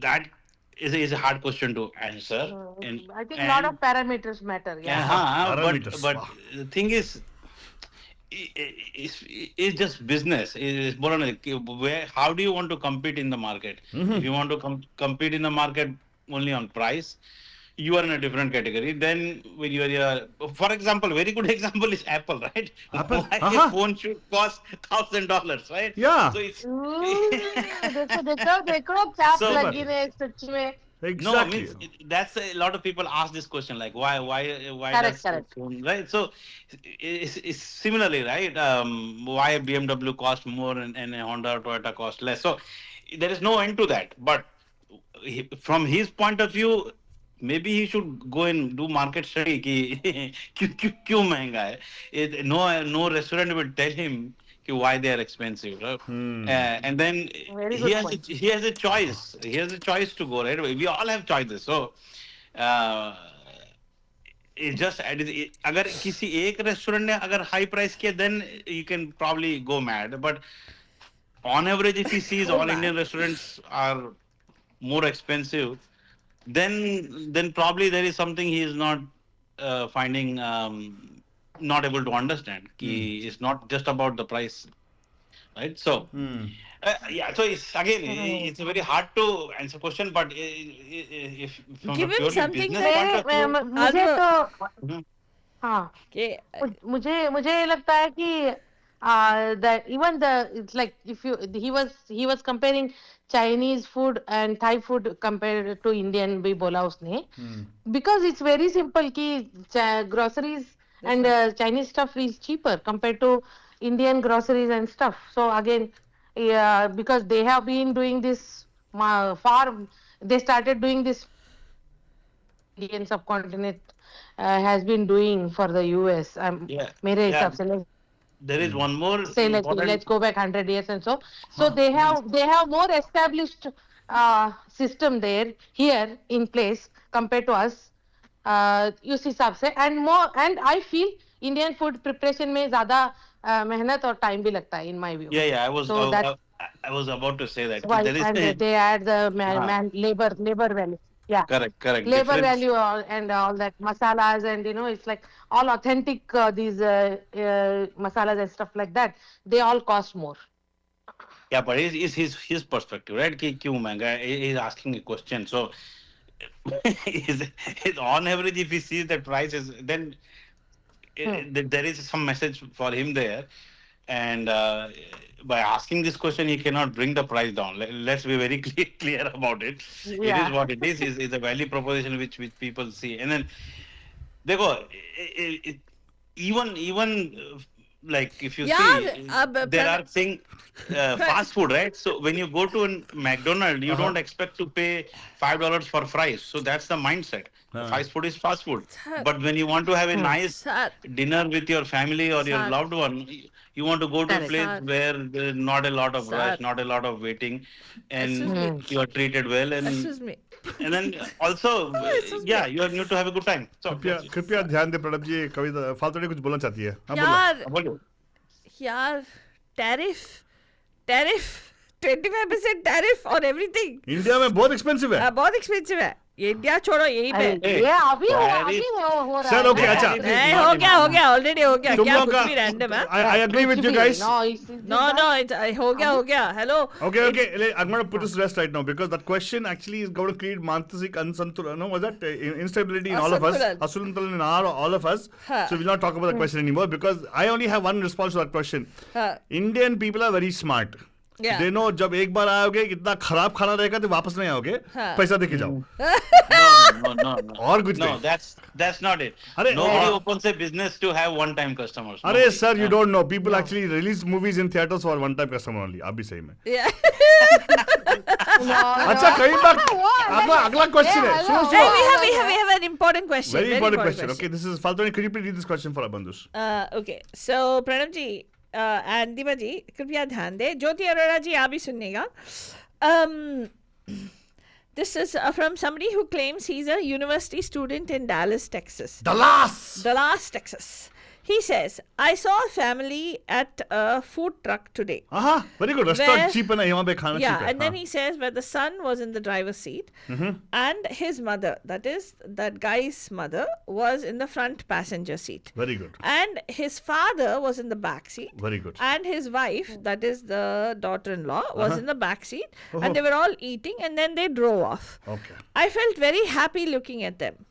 that is a hard question to answer and I think a lot of parameters matter yeah Parameters, but wow. the thing is it's just business. It's more on where how do you want to compete in the market? If you want to compete in the market only on price, you are in a different category. Then when you are, for example, very good example is Apple, right? Apple, Why a phone should cost $1,000, right? Yeah. So it's देखो क्या So- लगी है सच में no, Exactly. means that's a lot of people ask this question like why Correct, does correct. phone, right? So it's similarly right. Why a BMW cost more and a Honda or Toyota cost less? So there is no end to that. But from his point of view, maybe he should go and do market study कि क्यों महंगा है. No restaurant will tell him why they are expensive, right? And then Very he good has point. he has a choice. He has a choice to go, right? We all have choices. So it's just अगर किसी एक restaurant ने अगर high price किया then you can probably go mad. But on average, if he sees all Indian restaurants are more expensive, then probably there is something he is not finding not able to understand. It's not just about the price. right? So, yeah. So it's again, it's very hard to answer question, but if from Give a him purely something business that- point of view, मुझे तो Mhm. हाँ Okay. मुझे मुझे ये लगता है कि that even the it's like if you he was comparing Chinese food and Thai food compared to Indian भी बोला उसने because it's very simple कि groceries and Chinese stuff is cheaper compared to Indian groceries and stuff. So again, yeah, because they have been doing this far, they started doing this Indian subcontinent has been doing for the US. Yeah, मेरे yeah. हिसाब से There is one more say important. let's go back 100 years and so they have more established system there here in place compared to us उस हिसाब से and I feel Indian food preparation में ज़्यादा मेहनत और time भी लगता है in my view. Yeah, yeah. I was So that's I was about to say that why there is and they add the Uh-huh. labor value. Yeah. correct Labor difference. value and all that masalas and it's like all authentic these masalas and stuff like that, they all cost more. Yeah, but it's his perspective, right? कि क्यों महंगा है? He's asking a question. So, is on average, if he sees that price is, then there is some message for him there. And by asking this question, he cannot bring the price down. Let's be very clear about it. It Yeah. is what it is. Is a value proposition which people see. And then, देखो, even like if you Yeah, see, but there are thing fast food, right? So when you go to a McDonald's, you don't expect to pay $5 for fries. So that's the mindset. Fast food is fast food. But when you want to have a nice Sir. dinner with your family or your Sir. loved one, you want to go to a Correct. place Sir. where there's not a lot of rush, Sir. not a lot of waiting, Excuse and me. you are treated well. Excuse And me. then also, yeah, you need to have a good time. So कृपया ध्यान दे प्रणब जी, कविता फालतू नहीं कुछ बोलना चाहती है. हाँ, बोलो. यार बोलो. यार tariff 25% tariff on everything. India में बहुत एक्सपेंसिव है. बहुत एक्सपेंसिव है. ये इंडिया छोड़ो यहीं पे. Hey, ये अभी Paris- हो रहा Sir, है. okay, अच्छा. नहीं हो गया ऑलरेडी हो गया. तुम क्या लोग कुछ का भी रैंडम है. I agree with you guys. No, it's हो गया. Hello. Okay. I'm going to put this to rest right now because that question actually is going to create mantasik ansantulan. No, was that instability in all of us? Asantulan in all of us. Huh. So we'll not talk about the question anymore because I only have one response to that question. Huh. Indian people are very smart. Yeah. They know जब एक बार आओगे इतना खराब खाना रहेगा तो वापस नहीं आओगे. हाँ. पैसा देके जाओ. No. और कुछ No, नहीं. that's not it. अरे, Nobody opens a business to have one-time customers. अरे Nobody. sir, you don't know. People actually release movies in theaters for one-time customer only. आप भी सही में. Yeah. अच्छा कई बार अगला question है. सुनो Hey, सुनो. we have an important question. Very important question. Okay, this is Faltoni. Could you please read this question for Abandus? Okay, so Pranab ji and Deepa जी कृपया ध्यान दें. ज्योति अरोड़ा जी आप भी सुनिएगा. This is from somebody who claims he's a university student in Dallas, Texas. Dallas, Texas. He says, I saw a family at a food truck today. Very good. Restaurant cheap है ना यहाँ पे खाना cheap Yeah, है. and then he says where the son was in the driver's seat and his mother, that is that guy's mother, was in the front passenger seat. Very good. And his father was in the back seat. Very good. And his wife, that is the daughter-in-law, was in the back seat. And they were all eating and then they drove off. Okay. I felt very happy looking at them.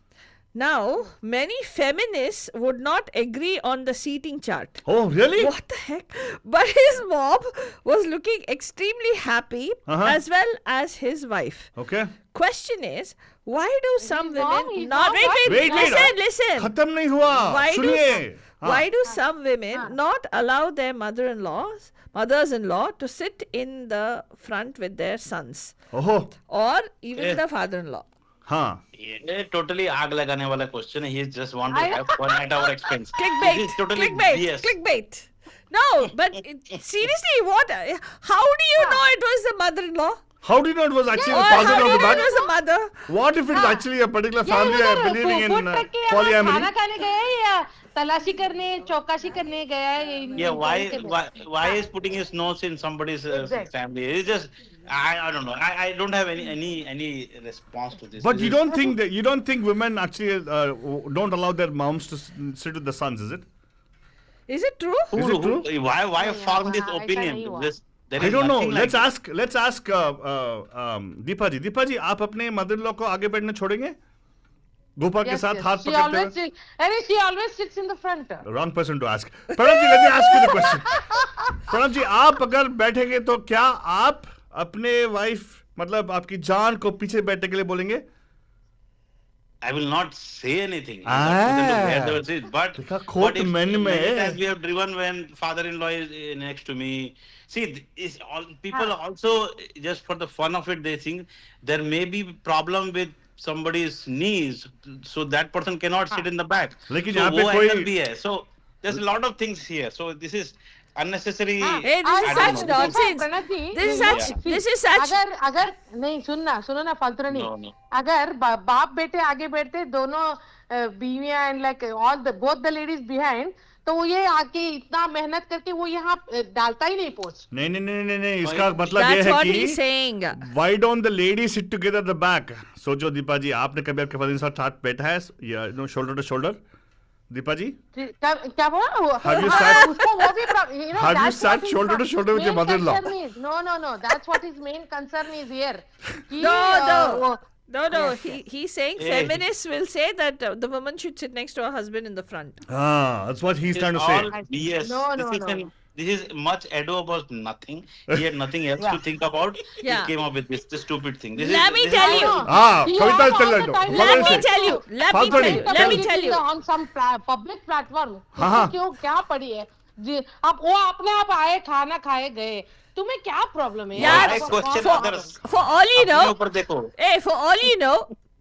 Now, many feminists would not agree on the seating chart. Oh, really? What the heck? But his mom was looking extremely happy as well as his wife. Okay. Question is, why do some wrong, women he's not wrong. Wait. listen. खत्म नहीं हुआ. Why सुनिए. why do some women not allow their mothers-in-law to sit in the front with their sons Oh. or even the father-in-law? हाँ. ये totally आग लगाने वाला question है. He just want to have fun at our expense. Clickbait. This is totally Clickbait. BS. Clickbait. No, but seriously, what? How do you know it was the mother-in-law? How do you know it was actually Or the how father do of you the know it back? was the mother? What if it is actually a particular family believing in polyamory? खाना खाने गए या तलाशी करने चौकसी करने गया है. Yeah, why is putting his nose in somebody's family? It's just I don't know. I don't have any response to this. But you don't think women actually don't allow their moms to sit with the sons, is it? Is it true? Is it true? Why form this ऐसा opinion? नहीं हुआ। There I is don't know. nothing like Let's ask Deepa जी. दीपा जी, आप अपने मदर-in-law को आगे बैठने छोड़ेंगे? गोपाल के साथ हाथ पकड़ते हुए? She always sits in the front. Wrong person to ask. Pranav ji, let me ask you the question. Pranav जी, आप अगर बैठेंगे तो क्या आप अपने वाइफ मतलब आपकी जान को पीछे बैठने के लिए बोलेंगे? I will not say anything. But खोट if मन में many times we have driven when father-in-law is next to me. See, is all people also just for the fun of it, they think there may be problem with somebody's knees, so that person cannot sit in the back. लेकिन So यहाँ पे वो कोई- angle भी है. So there's a lot of things here. So this is unnecessary. Hey, this is I such don't know. nonsense. Pranav ji, This is नहीं, such. नहीं, This is such. अगर नहीं सुनो ना फालतू नहीं No, no. अगर बाप बेटे आगे बैठते दोनों बीवियां and like all the both the ladies behind तो वो ये आके इतना मेहनत करके वो यहाँ डालता ही नहीं पोस्ट नहीं, इसका मतलब ये That's है what कि he's saying. why don't the ladies sit together at the back? सोचो दीपा जी, आपने कभी आपके पति के साथ बैठा है या shoulder to shoulder? दीपा जी? क्या बोला Have you sat- उसको वो भी Have you sat shoulder to shoulder with your mother-in-law? No, that's what his main concern is here No. He's saying feminists will say that the woman should sit next to her husband in the front. That's what he's trying to all say. BS. No. This is much ado about nothing. He had nothing else to think about. Yeah. He came up with this stupid thing. Let me tell you. कविता चल रहा है. Let me tell you. Let me tell you. on some public platform हाँ. क्यों क्या पड़ी है जी आप वो अपने आप आए खाना खाए गए तुम्हें क्या प्रॉब्लम है यार, I question for- others. For all you अपने know, ऊपर देखो. hey, for all you know,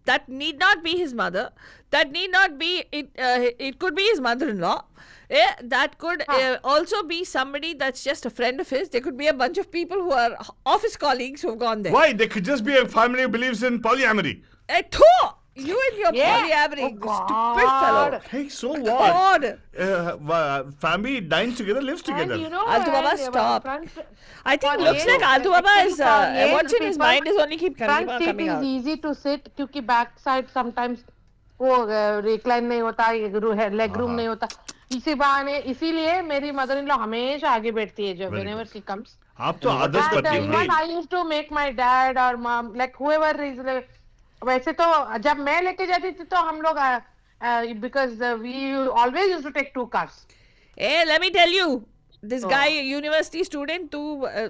that need not be his mother. That need not be it. It could be his mother-in-law. That could also be somebody that's just a friend of his. There could be a bunch of people who are office colleagues who have gone there. Why? They could just be a family who believes in polyamory. You and your polyamory, God. stupid fellow. Hey, so what? God. Family dines together, lives together. And you know Altu Baba, and stop. front, I think For looks male, like Altu Baba is actually for what's in male his people, mind is only keep front coming, seat coming is out. easy to sit क्योंकि back side sometimes वो recline नहीं होता leg room नहीं होता इसीलिए मेरी mother in law हमेशा आगे बैठती है जब Very whenever good. she comes आप तो आदर्श and पति हो even ना. I used to make my dad or mom like whoever is वैसे तो जब मैं लेके जाती थी तो हम लोग because we always used to take 2 cars. Hey, let me tell you, this guy, university student, तू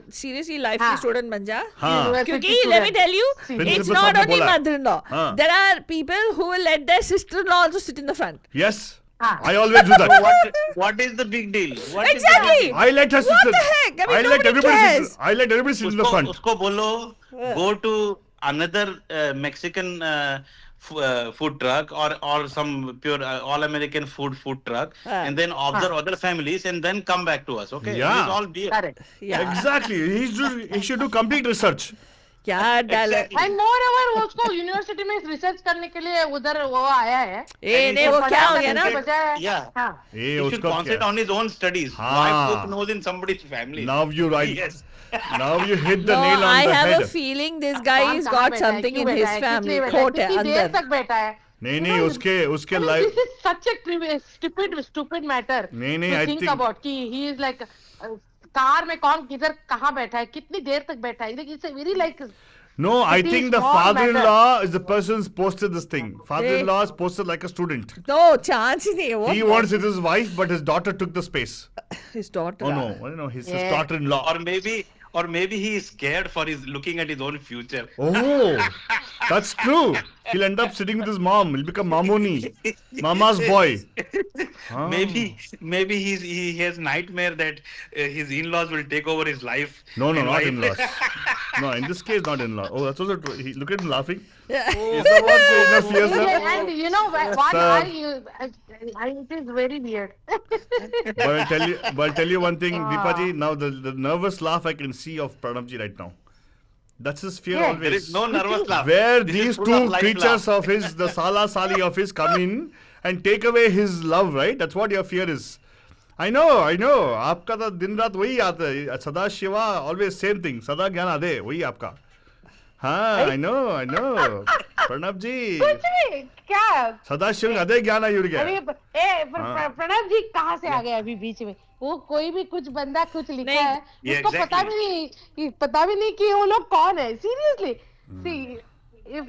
seriously life की हाँ. student बन जा. हाँ. University क्योंकि let me student. tell you, Principal it's not साहब ने only बोला. mother-in-law. हाँ. There are people who will let their sister-in-law also sit in the front. Yes. हाँ. I always do that. What is the big deal? What is the Exactly. big deal? I let her sit. What the heck? I mean, nobody cares. I let everybody sit in the front. उसको बोलो go to another Mexican food truck or some pure all American food truck and then observe other families and then come back to us. Okay, Yeah. This is all BS. Correct. Yeah. Exactly. He should do complete research. Yeah, Exactly. And moreover उसको university में research करने के लिए उधर वो आया है नहीं वो क्या हो गया ना Yeah. हाँ Hey, He should उसको concentrate क्या? on his own studies. हाँ. Why cook knows in somebody's family? Now you right. Yes. Now you hit the No, nail on I the have head. a feeling this guy कौन has कहाँ got बैठा है, something क्यों in बैठा his है, family. कितनी बैठा है, खोट है कितनी देर अंदर. तक बैठा है नहीं उसके You know, life. this is such a stupid matter नहीं, to I think think- about कि he is like कार में कौन किधर कहाँ बैठा है कितनी देर तक बैठा है it's a very like No, I It think is the small father-in-law is the person who's posted this thing. Father-in-law is posted like a student. No chance ही नहीं है वो. He wants it his wife, but his daughter took the space. His daughter. Oh no, I don't know, his Yeah. daughter-in-law. Or maybe he is scared for his looking at his own future. Oh, that's true. He'll end up sitting with his mom. He'll become Mamoni, Mama's boy. Ah. Maybe he has nightmare that his in-laws will take over his life. No, and not wife- in-laws. No, in this case, not in-law. Oh, that's also true. Look at him laughing. Yeah. Is that what inner fears them? and you know what Sir. it is very weird But I'll tell you one thing, Deepaji. Now the nervous laugh I can see of Pranavji right now. That's his fear Yeah. always. There is no nervous laugh. Where This is these full of two life creatures laugh. of his, the Sali of his, come in and take away his love, right? That's what your fear is. I know. आपका तो दिन रात वही आता है. Sada Shiva, always same thing. Sada ज्ञान आदे, वही आपका. हाँ, I know. प्रणब जी कुछ भी क्या सदाशिव अदे ज्ञान आयुर्गे अरे प्रणब जी कहाँ से आ गए अभी बीच में वो कोई भी कुछ बंदा कुछ लिखा नहीं, है Yeah, उसको exactly. पता भी नहीं कि वो लोग कौन है सीरियसली सी इफ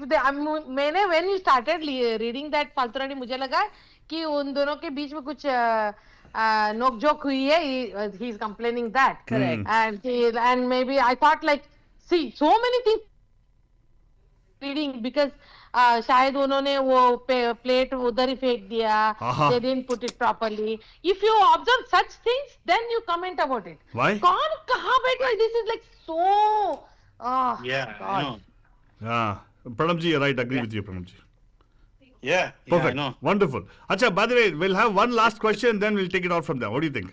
मैंने when you started reading that फालतूरानी मुझे लगा कि उन दोनों के बीच में कुछ नोकझोंक हुई है he is complaining that Correct. and maybe I thought like see so many things reading because शायद उन्होंने वो प्लेट उधर ही फेंक दिया हाँ। they didn't put it properly if you observe such things then you comment about it Why? कौन कहाँ बैठा है this is like so oh Yeah, God. I know. हाँ, प्रणब जी right, agree with you, Pranab ji. Yeah, I Perfect, know. wonderful. अच्छा, by the way, we'll have one last question, then we'll take it out from there. What do you think?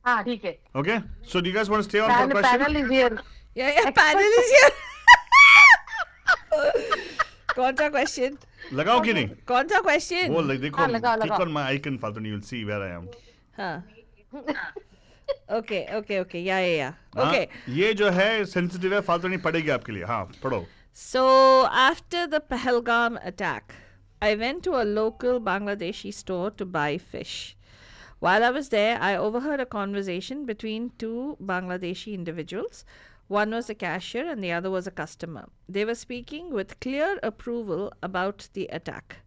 हाँ ठीक है Okay, so do you guys want to stay on for a question? panel is here Yeah, panel is here. कौन सा question? लगाओ कि नहीं? कौन सा क्वेश्चन? वो देखो, हाँ, लगाओ, click लगाओ. on my icon, Faltuni, you'll see where I am. हाँ. Okay. Yeah. हाँ, Okay. ये जो है sensitive है, Faltuni पढ़ेगी आपके लिए. हाँ, पढ़ो. So, after the Pahalgam attack, I went to a local Bangladeshi store to buy fish. While I was there, I overheard a conversation between two Bangladeshi individuals. One was a cashier and the other was a customer. They were speaking with clear approval about the attack,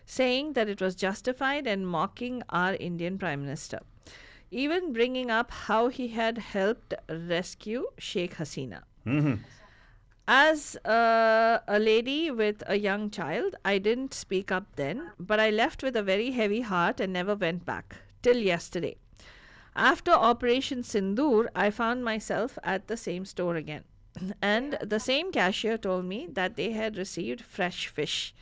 saying that it was justified and mocking our Indian Prime Minister, even bringing up how he had helped rescue Sheikh Hasina. As a lady with a young child, I didn't speak up then, but I left with a very heavy heart and never went back till yesterday. After Operation Sindoor, I found myself at the same store again. And the same cashier told me that they had received fresh fish.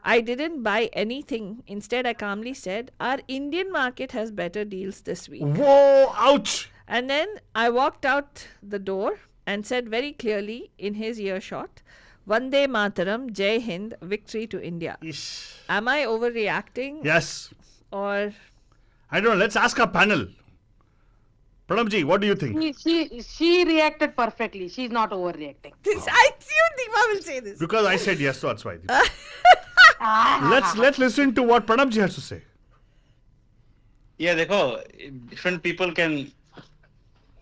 I didn't buy anything. Instead, I calmly said, our Indian market has better deals this week. Whoa, ouch! And then I walked out the door and said very clearly in his earshot, Vande Mataram, Jai Hind, victory to India. Ish. Am I overreacting? Yes. Or I don't know, let's ask our panel. Pranam ji, what do you think? she reacted perfectly she's not overreacting this? I assumed Deepa will say this. Because I said yes, so that's why. Let's listen to what Pranam ji has to say. Yeah, देखो, different people can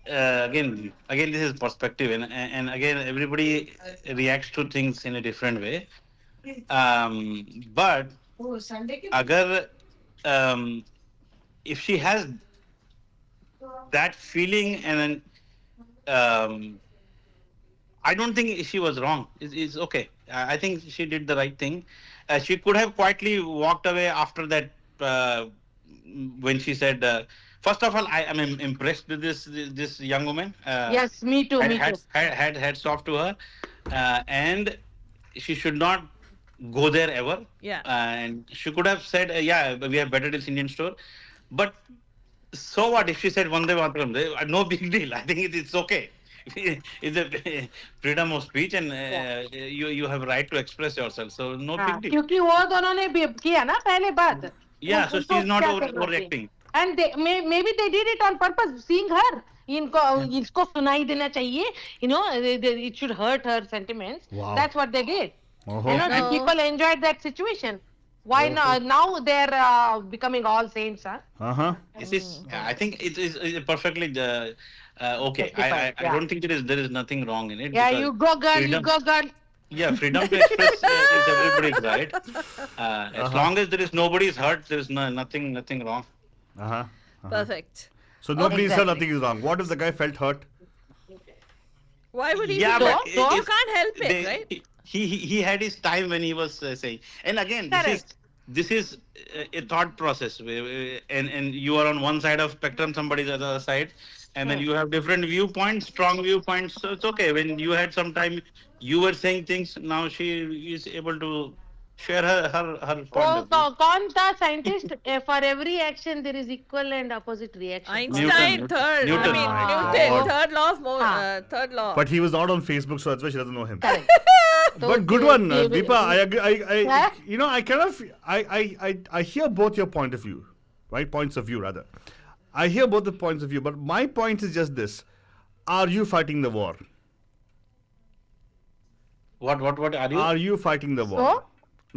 again this is perspective and again everybody reacts to things in a different way. But अगर if she has that feeling and then I don't think she was wrong. It's okay. I think she did the right thing. She could have quietly walked away after that when she said. First of all, I am impressed with this young woman. yes me too Had hats off to her, and she should not go there ever. Yeah. And she could have said, "Yeah, we have better deals Indian store," but so what if she said Vande Mataram? No big deal. I think it's okay. It's a freedom of speech and you have right to express yourself. So no big deal. क्योंकि वो दोनों ने भी किया ना पहले बात Yeah, so उनको she's not क्या करना overreacting. चाहिए? And maybe they did it on purpose seeing her इसको सुनाई देना चाहिए it should hurt her sentiments. Wow. That's what they did. Oh. The people enjoyed that situation. Why now they're becoming all saints, huh? Uh-huh. This is, I think it is perfectly okay. I Justified, don't think there is nothing wrong in it. Yeah, because you go girl, you freedom- go girl. Yeah, freedom to express is everybody's right. As long as there is nobody's hurt, there is nothing wrong. Uh-huh. Perfect. So nobody said Exactly. nothing is wrong. What if the guy felt hurt? Why would he Yeah, be but so? You if can't help it, right? He had his time when he was saying. And again, Correct. this is a thought process, and you are on one side of spectrum, somebody's on the other side, and then you have different viewpoints, strong viewpoints. So it's okay. When you had some time, you were saying things. Now she is able to share her point Oh, of view. कौन था scientist? For every action there is equal and opposite reaction. Einstein, Newton. third. Newton. I mean, Oh, Newton, God. third law of Huh. third law. But he was not on Facebook, so that's why she doesn't know him. Correct. But good one, Deepa. I agree. Yeah? I kind of, I hear both your point of view, right? Points of view, rather. I hear both the points of view, but my point is just this: are you fighting the war? What are you? Are you fighting the war? So?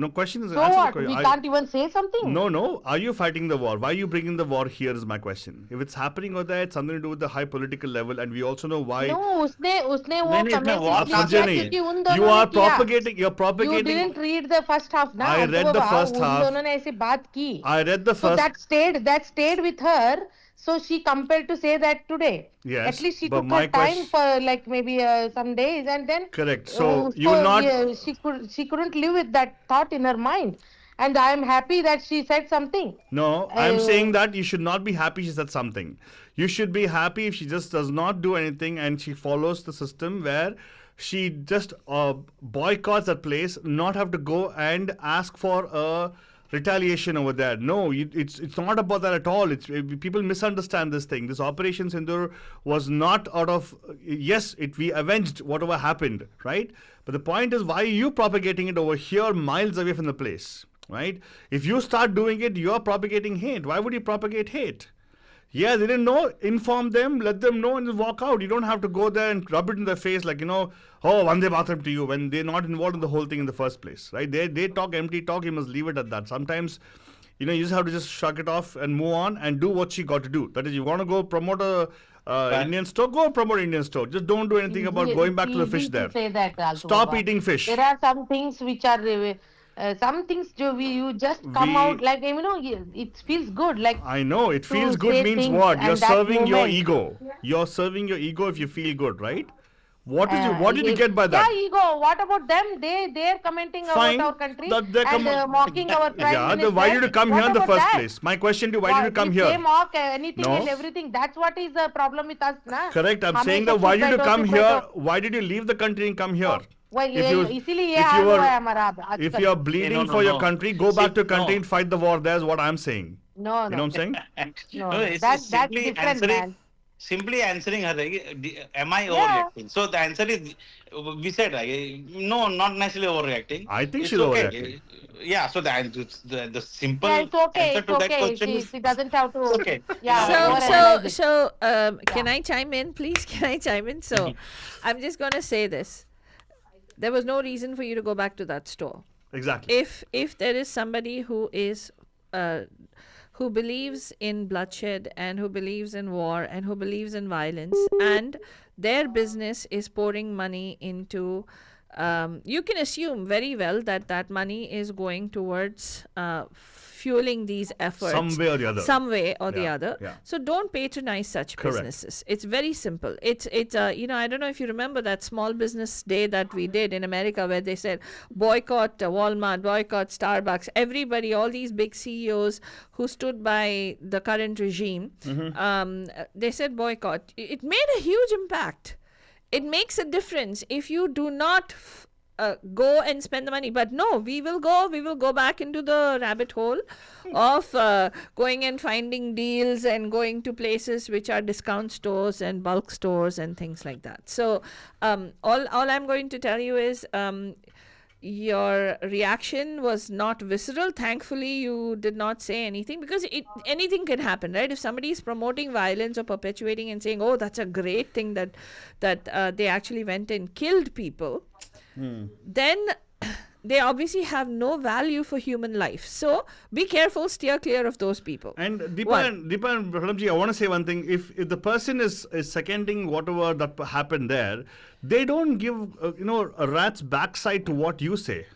No, question is So answer the what? question. We can't even say something. No. Are you fighting the war? Why are you bringing the war here is my question. If it's happening over there, it's something to do with the high political level, and we also know why. No, उसने वो नहीं, इसमें comment war इसलिए कहाँ किया से क्योंकि है? उन you दोनों ने are किया. propagating. You're You propagating. didn't read the first half, ना? I read तो the बाबा, first उन half. दोनों ने ऐसी बात की. I read the So first. that stayed with her. So she compelled to say that today. Yes, At least she but took my her time question- for like maybe some days, and then. Correct. So you will not. yeah, she couldn't live with that thought in her mind, and I am happy that she said something. No, I'm Uh, saying that you should not be happy she said something. You should be happy if she just does not do anything and she follows the system where she just boycotts that place, not have to go and ask for a retaliation over there. No, it's not about that at all. It's people misunderstand this thing. This Operation Sindoor was not out of yes, we avenged whatever happened, right? But the point is, why are you propagating it over here, miles away from the place, right? If you start doing it, you're propagating hate. Why would you propagate hate? Yeah, they didn't know. Inform them, let them know, and just walk out. You don't have to go there and rub it in their face like, oh, Vande Bhatram to you, when they're not involved in the whole thing in the first place, right? They talk empty talk. You must leave it at that. Sometimes, you just have to just shrug it off and move on and do what she got to do. That is, you want to go promote a Indian store, go promote Indian store. Just don't do anything about going back to the fish there. Say that also, Stop Baba. eating fish. There are some things which are some things you just come out like it feels good like. I know it feels to good say means things what? You're and that serving your moment. ego. You're serving your ego if you feel good, right? What did you get by that? Yeah, ego. What about them? They're commenting Fine. about our country That they're and mocking our prime Yeah, minister. then why did you come What here in the about first that? place? My question to you, why did you come If here? They mock anything No. and everything. That's what is the problem with us, na? Correct. I'm हमेशा saying that why चुप did you बैठो, come चुप here? बैठो. Why did you leave the country and come here? वही If you- इसीलिए ये if hall you हुआ were- है हमारा आजकल. If you're bleeding no, for your no. country, go back See, to your country no. and fight the war. That's what I'm saying. No, You know what I'm saying? No, it's that's simply different, answering. man. Simply answering her, am I overreacting? So the answer is, we said, no, not necessarily overreacting. I think It's she's okay. overreacting. Yeah, so the simple Yeah, it's okay. answer It's to that okay. question She doesn't have to. okay. Yeah. So, overanalyze it. can I chime in, please? Can I chime in? So, I'm just going to say this. There was no reason for you to go back to that store. Exactly. If there is somebody who is who believes in bloodshed and who believes in war and who believes in violence and their business is pouring money into you can assume very well that that money is going towards fueling these efforts Some way or the other. some way or the Yeah, other. yeah. So don't patronize such Correct. businesses. It's very simple. It's I don't know if you remember that small business day that we did in America where they said boycott Walmart, boycott Starbucks. Everybody, all these big CEOs who stood by the current regime, they said boycott. It made a huge impact. It makes a difference if you do not go and spend the money. But no, we will go back into the rabbit hole of going and finding deals and going to places which are discount stores and bulk stores and things like that. So all I'm going to tell you is your reaction was not visceral. Thankfully, you did not say anything because anything can happen, right? If somebody is promoting violence or perpetuating and saying, "Oh, that's a great thing that they actually went and killed people," then they obviously have no value for human life. So be careful, steer clear of those people. And Deepa What? and Pranamji, I want to say one thing. If the person is seconding whatever that happened there, they don't give a rat's backside to what you say.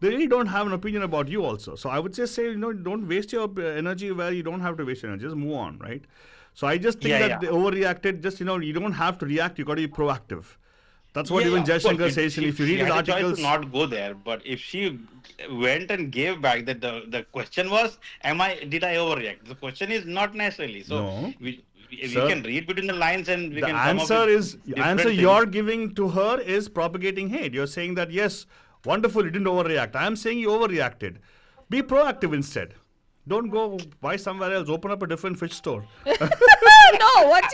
They really don't have an opinion about you also. So I would just say, don't waste your energy where you don't have to waste your energy. Just move on, right? So I just think that they overreacted. Just, you don't have to react. You got to be proactive. That's what even of course, Jaishankar says. If you read his had a choice articles, to not go there, but if she went and gave back, that the question was, did I overreact? The question is not necessarily. So No. we Sir, can read between the lines and we the can come up answer with is different answer things. you're giving to her is propagating hate. You're saying that yes, wonderful, you didn't overreact. I'm saying you overreacted. Be proactive instead. Don't go buy somewhere else. Open up a different fish store. No, what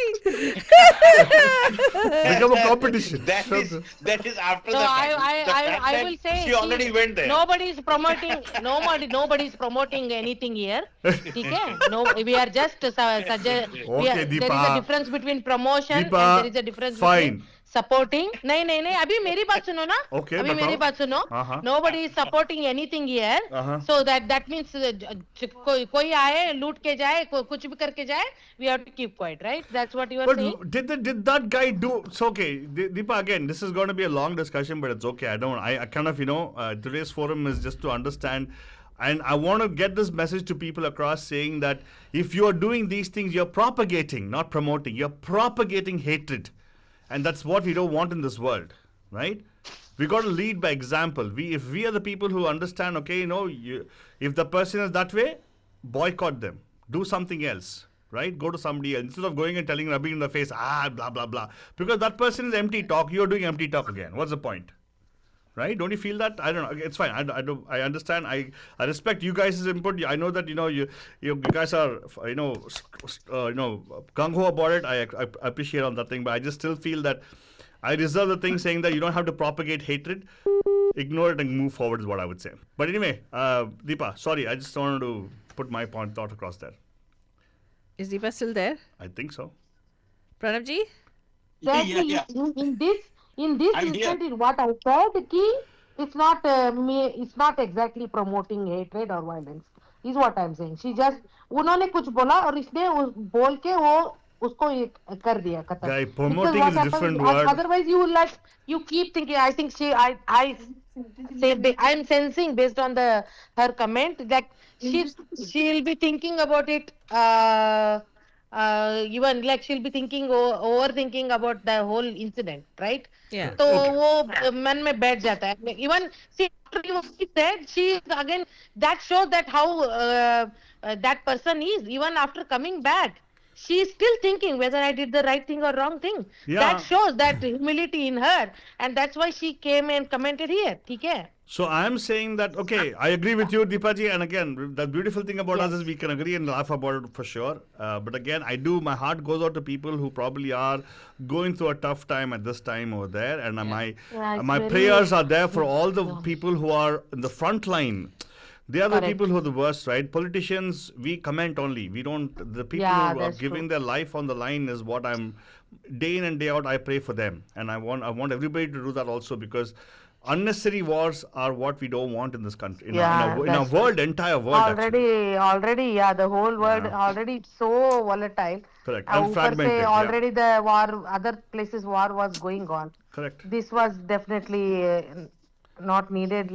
Become a competition. That is after So the fact. The fact I that will say she already went there. Nobody is promoting anything here. Okay? No, we are just Okay, there is Deepa. a difference between promotion Deepa, and there is a difference fine. between supporting. नहीं अभी मेरी बात सुनो ना. Okay, अभी बताओ. मेरी बात सुनो. Nobody is supporting anything here. So that means कोई आए लूट के जाए कुछ भी करके जाए, we have to keep quiet, right? That's what you are saying. But did that guy do? It's okay, Deepa. Again, this is going to be a long discussion, but it's okay. I kind of today's forum is just to understand. And I want to get this message to people across saying that if you are doing these things, you're propagating, not promoting. You're propagating hatred. And that's what we don't want in this world, right? We got to lead by example. If we are the people who understand, okay, if the person is that way, boycott them. Do something else, right? Go to somebody else. Instead of going and telling, rubbing in the face, blah, blah, blah. Because that person is empty talk. You're doing empty talk again. What's the point? Right? Don't you feel that? I don't know. It's fine. I understand. I respect you guys' input. I know that you guys are gung ho about it. I appreciate on that thing, but I just still feel that I reserve the thing saying that you don't have to propagate hatred. Ignore it and move forward is what I would say. But anyway, Deepa, sorry, I just wanted to put my thought across there. Is Deepa still there? I think so. Pranabji? Exactly. In this instant is what I said, it's not exactly promoting hatred or violence, is what I'm saying. She just, उन्होंने कुछ बोला और इसने बोल के वो उसको कर दिया खत्म. Guy, promoting is a different word. Otherwise you keep thinking. I think I'm sensing based on her comment that she'll be thinking about it. Even like she'll be thinking overthinking about the whole incident, right? Yeah. तो वो मन में बैठ जाता है. Even see after what she said, she again that shows that how that person is. Even after coming back, she is still thinking whether I did the right thing or wrong thing. Yeah. That shows that humility in her, and that's why she came and commented here. ठीक है? So I am saying that, okay, I agree with you, Deepaji. And again, the beautiful thing about us is we can agree and laugh about it for sure. But again, my heart goes out to people who probably are going through a tough time at this time over there. And my prayers are there for all the people who are in the front line. They are the people who are the worst, right? Politicians, we comment only. We don't, the people who are giving their life on the line is what I'm, day in and day out, I pray for them. And I want everybody to do that also, because unnecessary wars are what we don't want in this country, in our world, entire world. Already, the whole world already so volatile. Correct. And fragmented. Already the war, other places war was going on. Correct. This was definitely not needed.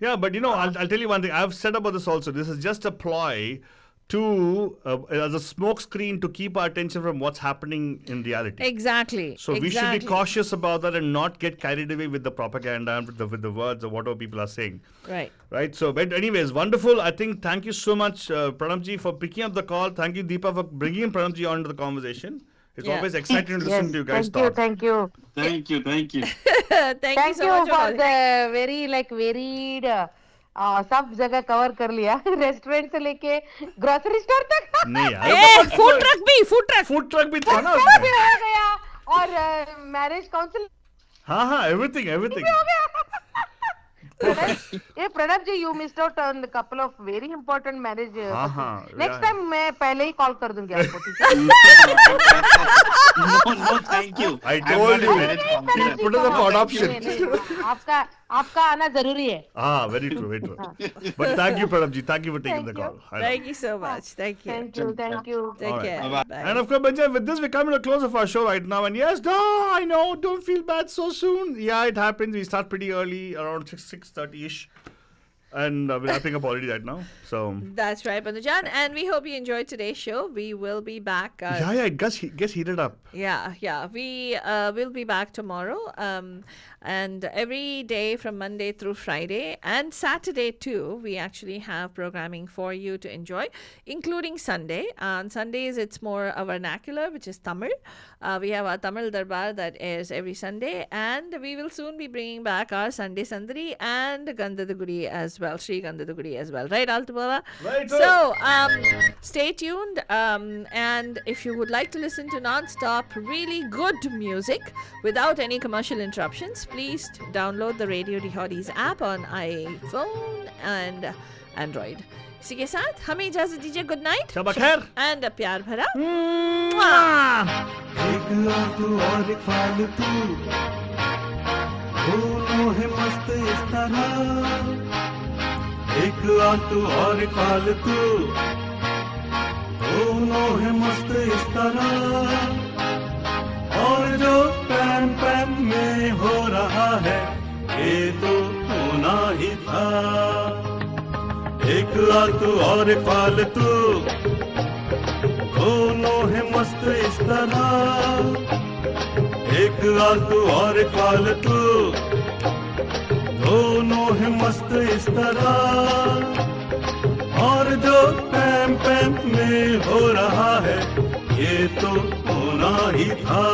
Yeah, but I'll tell you one thing. I've said about this also. This is just a ploy to as a smoke screen to keep our attention from what's happening in reality. Exactly. So we should be cautious about that and not get carried away with the propaganda and with the words or whatever people are saying. Right. So, but anyways, wonderful. I think thank you so much, Pranabji, for picking up the call. Thank you, Deepa, for bringing Pranabji onto the conversation. It's always exciting to listen to you guys talk. Thank you. Thank you so much for the very varied. सब जगह cover कर लिया. Restaurant से लेके grocery store तक. नहीं यार. Food truck भी था ना उसमें. हो गया. और मैरिज काउंसिल. हाँ, everything. Pranab ji, you missed out on a couple of very important marriage. Next time मैं पहले ही कॉल कर दूंगी आपको. No, thank you. I told you. He'll put it for adoption. आपका आना जरूरी है. Very true. But thank you, Pranab ji. Thank you for taking the call. Thank you so much. Thank you. Take care. Bye. And of course, Benjamin, with this, we're coming to the close of our show right now. And yes, I know, don't feel bad so soon. Yeah, it happens. We start pretty early, around 6:30-ish. And we're wrapping up already right now. So that's right, Bandujan. And we hope you enjoyed today's show. We will be back. It gets heated up. Yeah. We will be back tomorrow. And every day from Monday through Friday and Saturday too, we actually have programming for you to enjoy, including Sunday. On Sundays, it's more a vernacular, which is Tamil. We have our Tamil Darbar that airs every Sunday. And we will soon be bringing back our Sunday Sandari and Gandhadaguri as well. well, Srikanth Dugudi as well, right, Altubala? Right, So, stay tuned. And if you would like to listen to non-stop, really good music without any commercial interruptions, please download the Radio The Hotties app on iPhone and Android. इसी के साथ हमें इजाजत दीजिए. Good night शब खैर and प्यार भरा. एक आंसू और एक फालतू दोनों है मस्त इस तरह. एक आंसू और एक फालतू दोनों है मस्त इस तरह. और जो पैम पैम में हो रहा है ये तो होना ही था. एक आंसू और एक फालतू दोनों है मस्त इस तरह. एक आलतू और एक फालतू दोनों है मस्त इस तरह. और जो पैम पैम में हो रहा है ये तो होना ही था.